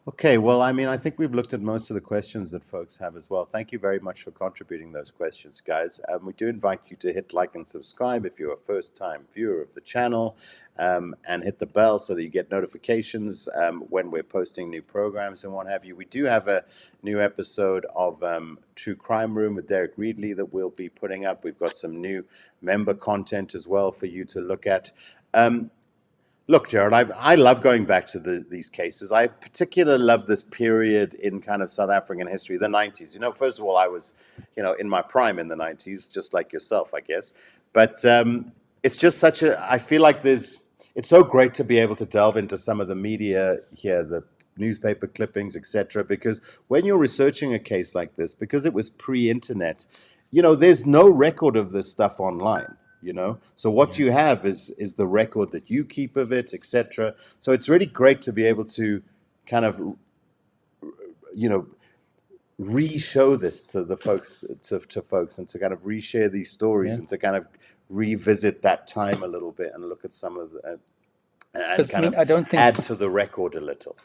Okay, well, I mean, I think we've looked at most of the questions that folks have as well. Thank you very much for contributing those questions, guys. We do invite you to hit like and subscribe if you're a first-time viewer of the channel, and hit the bell so that you get notifications when we're posting new programs and what have you. We do have a new episode of True Crime Room with Derek Reedley that we'll be putting up. We've got some new member content as well for you to look at. Look, Gerard, I love going back to these cases. I particularly love this period in kind of South African history, the 90s. You know, first of all, I was, in my prime in the 90s, just like yourself, I guess. But it's just such I feel like it's so great to be able to delve into some of the media here, the newspaper clippings, etc. Because when you're researching a case like this, because it was pre-internet, there's no record of this stuff online. So what you have is the record that you keep of it, etc. So it's really great to be able to kind of re-show this to the folks, to folks, and to kind of reshare these stories, and to kind of revisit that time a little bit and look at some of the and kind of I don't think, add to the record a little.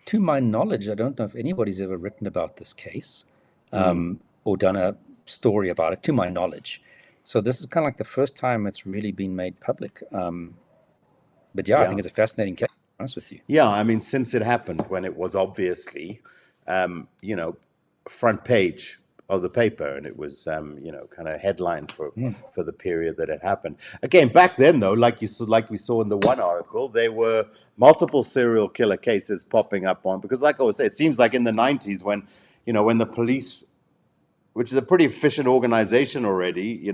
to my knowledge, I don't know if anybody's ever written about this case or done a story about it, to my knowledge. So this is kind of like the first time it's really been made public. But I think it's a fascinating case, to be honest with you. Yeah, I mean, since it happened, when it was obviously, front page of the paper, and it was, kind of headline for the period that it happened. Again, back then, though, like we saw in the one article, there were multiple serial killer cases popping up because, like I was saying, it seems like in the 90s when the police, which is a pretty efficient organization already,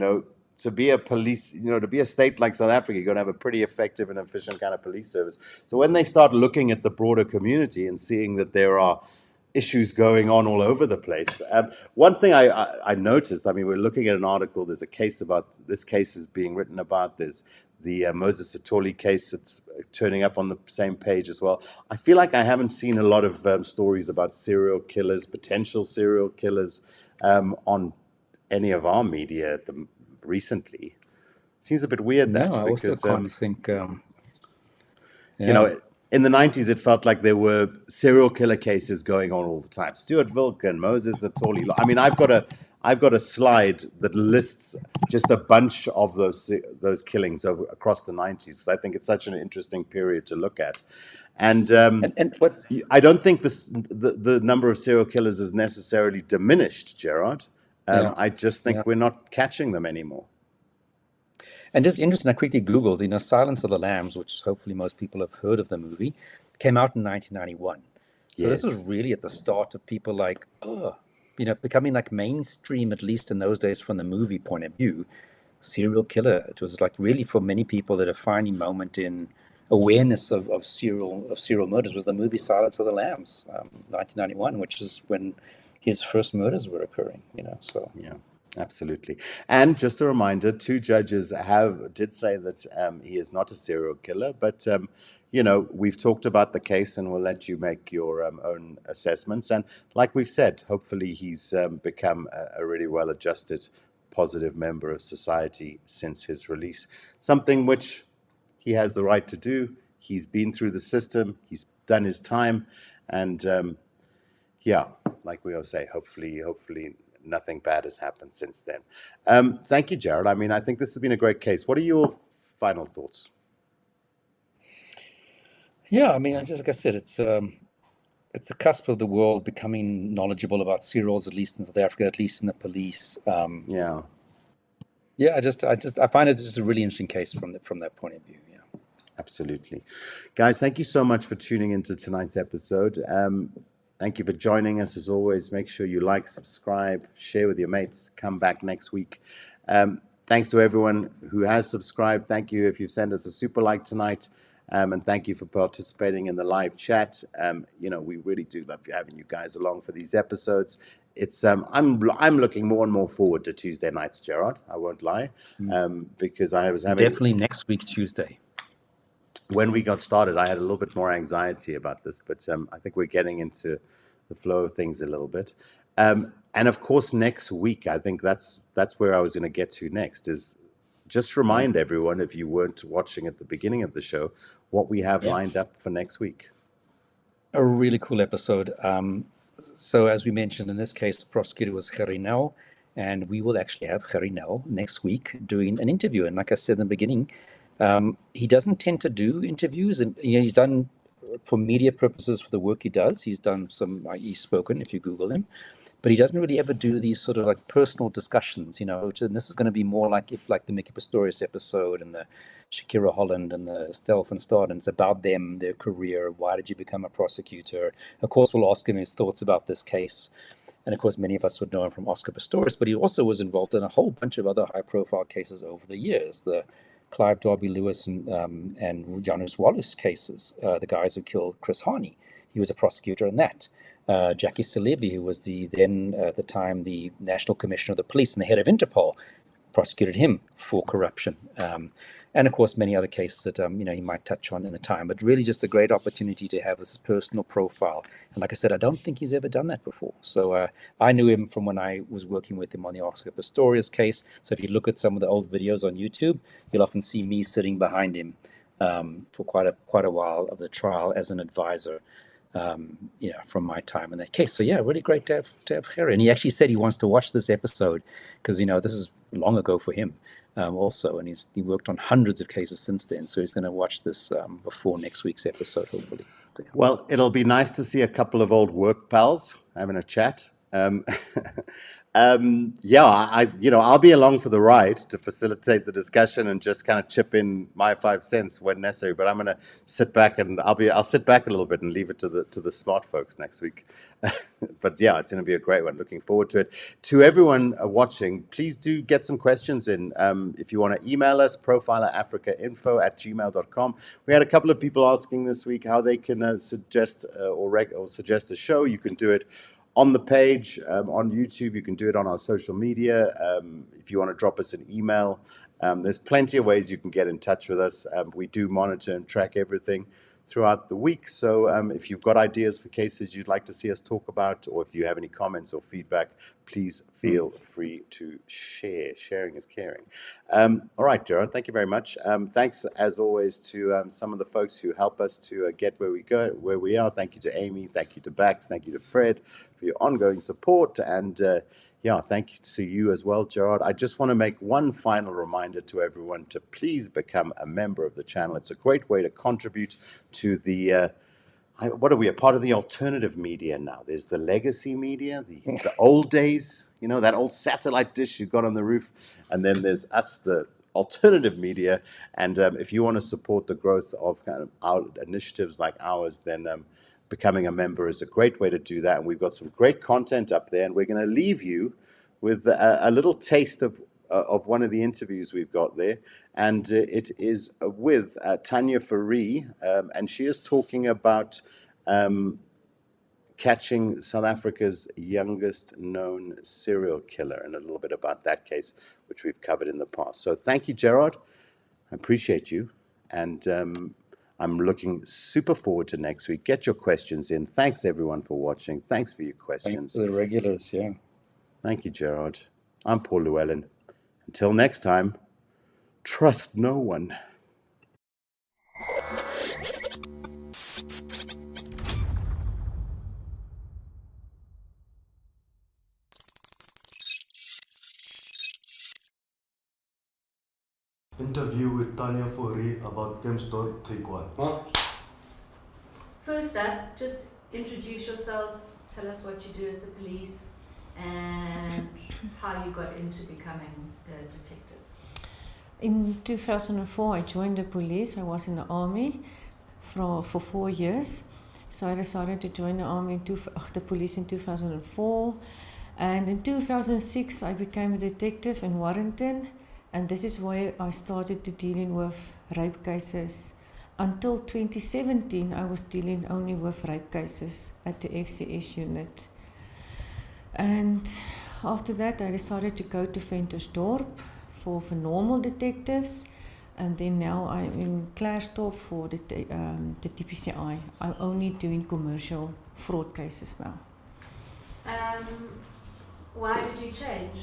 to be a police, to be a state like South Africa, you're going to have a pretty effective and efficient kind of police service. So when they start looking at the broader community and seeing that there are issues going on all over the place, one thing I noticed, I mean, we're looking at an article, there's a case about, this case is being written about, there's the Moses Sithole case that's turning up on the same page as well. I feel like I haven't seen a lot of stories about serial killers, potential serial killers, on any of our media recently. Seems a bit weird that, I because also can't think. in the 90s it felt like there were serial killer cases going on all the time. Stuart Vilken, Moses Sithole. I mean, I've got a slide that lists just a bunch of those killings across the 90s. I think it's such an interesting period to look at. And what, I don't think the number of serial killers is necessarily diminished, Gerard. I just think we're not catching them anymore. and just interesting, I quickly Googled, Silence of the Lambs, which hopefully most people have heard of the movie, came out in 1991. So this was really at the start of people like, becoming like mainstream, at least in those days from the movie point of view, serial killer. It was like really for many people that a defining moment in awareness of serial murders was the movie Silence of the Lambs, 1991, which is when his first murders were occurring, so. Yeah, absolutely. And just a reminder, 2 judges did say that he is not a serial killer, but, we've talked about the case and we'll let you make your own assessments. And like we've said, hopefully he's become a really well-adjusted, positive member of society since his release, something which he has the right to do. He's been through the system. He's done his time. And, like we all say, hopefully nothing bad has happened since then. Thank you, Gerard. I mean, I think this has been a great case. What are your final thoughts? Yeah, I mean, just like I said, it's the cusp of the world becoming knowledgeable about serials, at least in South Africa, at least in the police. I find it just a really interesting case from that point of view. Yeah, absolutely, guys. Thank you so much for tuning into tonight's episode. Thank you for joining us. As always, make sure you like, subscribe, share with your mates. Come back next week. Thanks to everyone who has subscribed. Thank you if you've sent us a super like tonight. And thank you for participating in the live chat. We really do love having you guys along for these episodes. It's I'm looking more and more forward to Tuesday nights, Gerard. I won't lie, because I was having definitely next week Tuesday. When we got started, I had a little bit more anxiety about this, but I think we're getting into the flow of things a little bit. And of course, next week, I think that's where I was going to get to next. Is just remind everyone, if you weren't watching at the beginning of the show, what we have lined up for next week. A really cool episode. So as we mentioned, in this case, the prosecutor was Gerard, and we will actually have Gerard next week doing an interview. And like I said in the beginning, he doesn't tend to do interviews, and he's done for media purposes for the work he does. He's done some, he's spoken if you Google him, but he doesn't really ever do these sort of like personal discussions, and this is going to be more like the Mickey Pistorius episode and the Shakira Holland and the Estelle van Staden. It's about them, their career. Why did you become a prosecutor? Of course, we'll ask him his thoughts about this case. And of course, many of us would know him from Oscar Pistorius, but he also was involved in a whole bunch of other high-profile cases over the years. The Clive Darby Lewis and Janus Wallace cases, the guys who killed Chris Hani. He was a prosecutor in that. Jackie Celebi, who was then at the time the National Commissioner of the Police and the head of Interpol, prosecuted him for corruption. And of course, many other cases that he might touch on in the time. But really, just a great opportunity to have his personal profile. And like I said, I don't think he's ever done that before. So I knew him from when I was working with him on the Oscar Pistorius case. So if you look at some of the old videos on YouTube, you'll often see me sitting behind him for quite a while of the trial as an advisor. From my time in that case. So yeah, really great to have Gerard. And he actually said he wants to watch this episode because this is long ago for him also, and he worked on hundreds of cases since then. So he's going to watch this before next week's episode, hopefully. Well, it'll be nice to see a couple of old work pals having a chat. I'll be along for the ride to facilitate the discussion and just kind of chip in my 5 cents when necessary. But I'm going to sit back and I'll sit back a little bit and leave it to the smart folks next week. But yeah, it's going to be a great one. Looking forward to it. To everyone watching, please do get some questions in. If you want to email us, profilerafricainfo@gmail.com. We had a couple of people asking this week how they can suggest or suggest a show. You can do it on the page, on YouTube. You can do it on our social media. If you want to drop us an email, there's plenty of ways you can get in touch with us. We do monitor and track everything throughout the week. So if you've got ideas for cases you'd like to see us talk about, or if you have any comments or feedback, please feel free to share. Sharing is caring. All right, Gerard, thank you very much. Thanks, as always, to some of the folks who help us to get where we are. Thank you to Amy. Thank you to Bax. Thank you to Fred for your ongoing support. And thank you to you as well, Gerard. I just want to make one final reminder to everyone to please become a member of the channel. It's a great way to contribute to the, what are we, a part of the alternative media now? There's the legacy media, the old days, that old satellite dish you got on the roof. And then there's us, the alternative media. And if you want to support the growth of kind of our initiatives like ours, then becoming a member is a great way to do that. And we've got some great content up there. And we're going to leave you with a little taste of one of the interviews we've got there. And it is with Tanya Faree. And she is talking about catching South Africa's youngest known serial killer, and a little bit about that case, which we've covered in the past. So thank you, Gerard. I appreciate you. And I'm looking super forward to next week. Get your questions in. Thanks, everyone, for watching. Thanks for your questions. Thanks for the regulars, yeah. Thank you, Gerard. I'm Paul Llewellyn. Until next time, trust no one. Interview with Tanya Faree about Kempsdorp Triquan. First up, just introduce yourself, tell us what you do at the police and how you got into becoming a detective. In 2004 I joined the police. I was in the army for 4 years. So I decided to join the police in 2004. And in 2006 I became a detective in Warrington. And this is where I started to dealing with rape cases. Until 2017, I was dealing only with rape cases at the FCS unit. And after that, I decided to go to Ventersdorp for normal detectives. And then now I'm in Klerksdorp for the TPCI. I'm only doing commercial fraud cases now. Why did you change?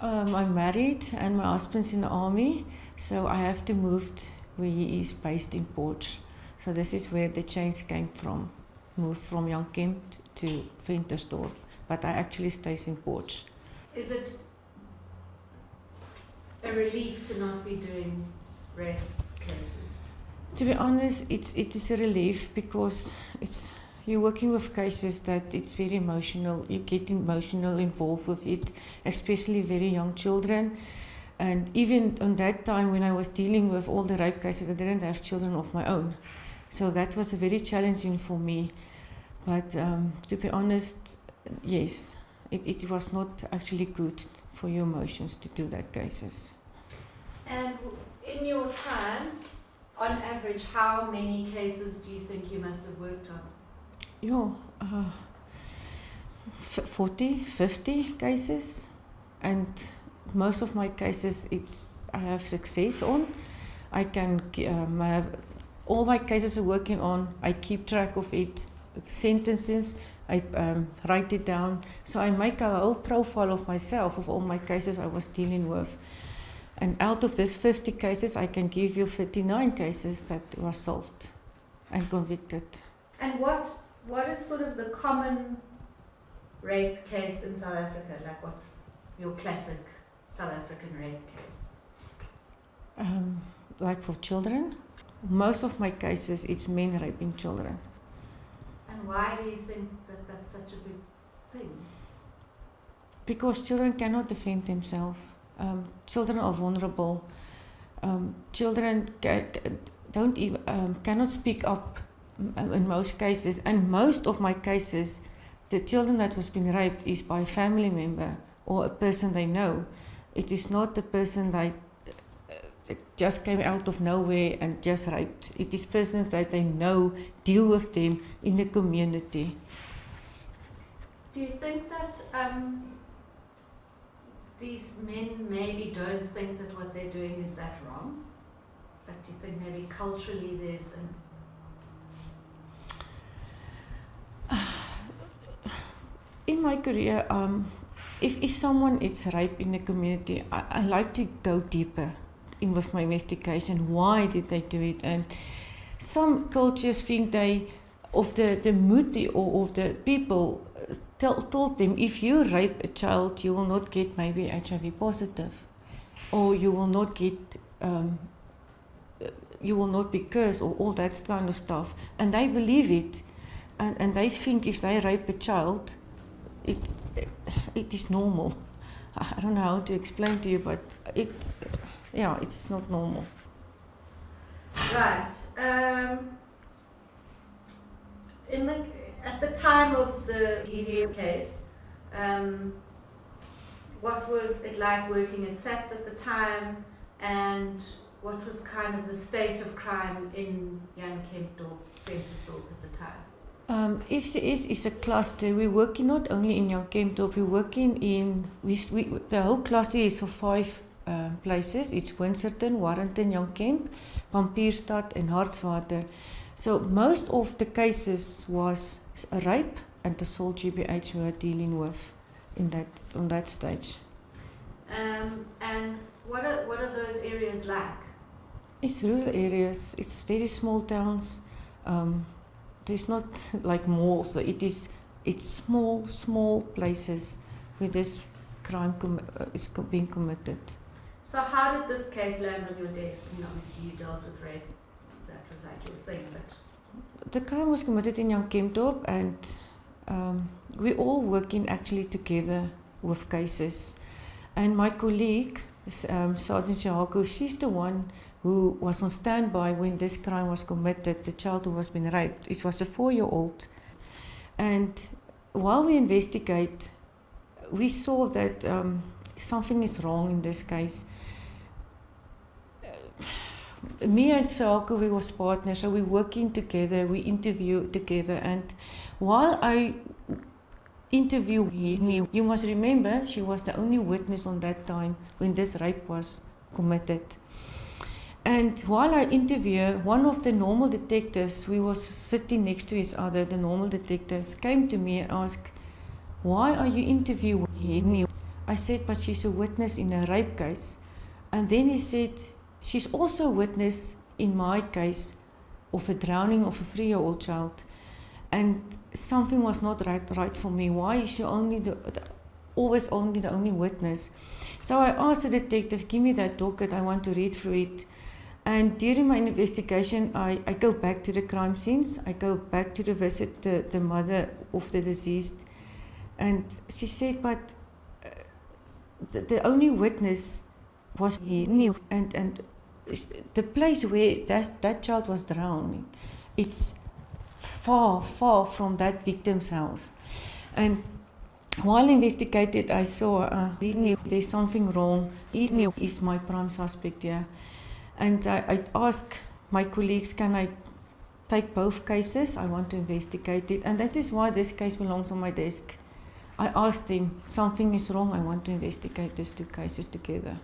I'm married and my husband's in the army, so I have to move where he is based in Potch. So this is where the change came from, moved from Young Kemp to Ventersdorp, but I actually stay in Porch. Is it a relief to not be doing rape cases? To be honest, it is a relief because you're working with cases that it's very emotional. You get emotional involved with it, especially very young children. And even on that time when I was dealing with all the rape cases, I didn't have children of my own. So that was very challenging for me. But to be honest, yes, it was not actually good for your emotions to do that cases. And in your time, on average, how many cases do you think you must have worked on? 40, 50 cases, and most of my cases I have success on. I can have all my cases I'm working on. I keep track of it, sentences. I write it down, so I make a whole profile of myself of all my cases I was dealing with. And out of these 50 cases, I can give you 39 cases that were solved and convicted. And what is sort of the common rape case in South Africa? Like, what's your classic South African rape case? Like for children, most of my cases, it's men raping children. And why do you think that that's such a big thing? Because children cannot defend themselves. Children are vulnerable. Children cannot speak up in most cases. And most of my cases, the children that was being raped is by a family member or a person they know. It is not the person that just came out of nowhere and just raped. It is persons that they know, deal with them in the community. Do you think that these men maybe don't think that what they're doing is that wrong? Like, do you think maybe culturally there's In my career, if someone is raped in the community, I like to go deeper in with my investigation. Why did they do it? And some cultures think of the mood or of the people told them, if you rape a child, you will not get maybe HIV positive, or you will not get, you will not be cursed, or all that kind of stuff. And they believe it, and they think if they rape a child, it is normal. I don't know how to explain to you, but it's not normal. right? At the time of the Heever case, what was it like working at SAPS at the time, and what was kind of the state of crime in Young Kemp or Ventersdorp at the time? FCS is a cluster. We're working not only in Young Kemp, we're working in, the whole cluster is of 5 places. It's Winserton, Warrenton, Young Kemp, Pampierstad and Hartswater. So most of the cases was a rape and assault GBH we were dealing with on that stage. And what are those areas like? It's rural areas. It's very small towns. There's not like malls. So it's small places where this crime is being committed. So how did this case land on your desk? I mean, obviously you dealt with rape. That was like your thing, but the crime was committed in Young Kempdorp, and we're all working actually together with cases. And my colleague, Sergeant Jaco, she's the one who was on standby when this crime was committed, the child who was being raped. It was a 4-year-old. And while we investigate, we saw that something is wrong in this case. Me and Jaco, we was partners, so we're working together, we interview together. And while I interview me, you must remember she was the only witness on that time when this rape was committed. And while I interview, one of the normal detectives, we was sitting next to each other, the normal detectives came to me and asked, "Why are you interviewing me?" I said, "But she's a witness in a rape case." And then he said, "She's also a witness in my case of a drowning of a 3-year-old child. And something was not right for me. Why is she always only the only witness? So I asked the detective, give me that docket, I want to read through it. And during my investigation, I go back to the crime scenes. I go back to visit the mother of the deceased. And she said, but the only witness was he. And the place where that child was drowning, it's far, far from that victim's house. And while investigated, I saw there's something wrong. He is my prime suspect here. And I asked my colleagues, can I take both cases? I want to investigate it. And that is why this case belongs on my desk. I asked them, something is wrong, I want to investigate these 2 cases together.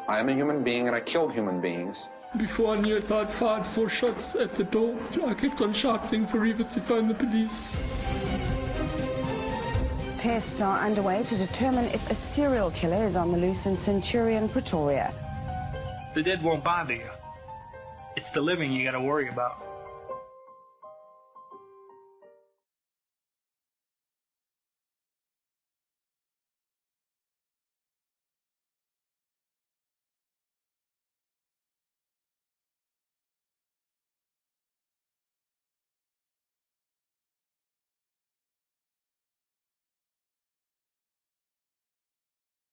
I am a human being and I killed human beings. Before I knew it, I'd fired 4 shots at the door. I kept on shouting for Heever to phone the police. Tests are underway to determine if a serial killer is on the loose in Centurion, Pretoria. The dead won't bother you. It's the living you gotta worry about.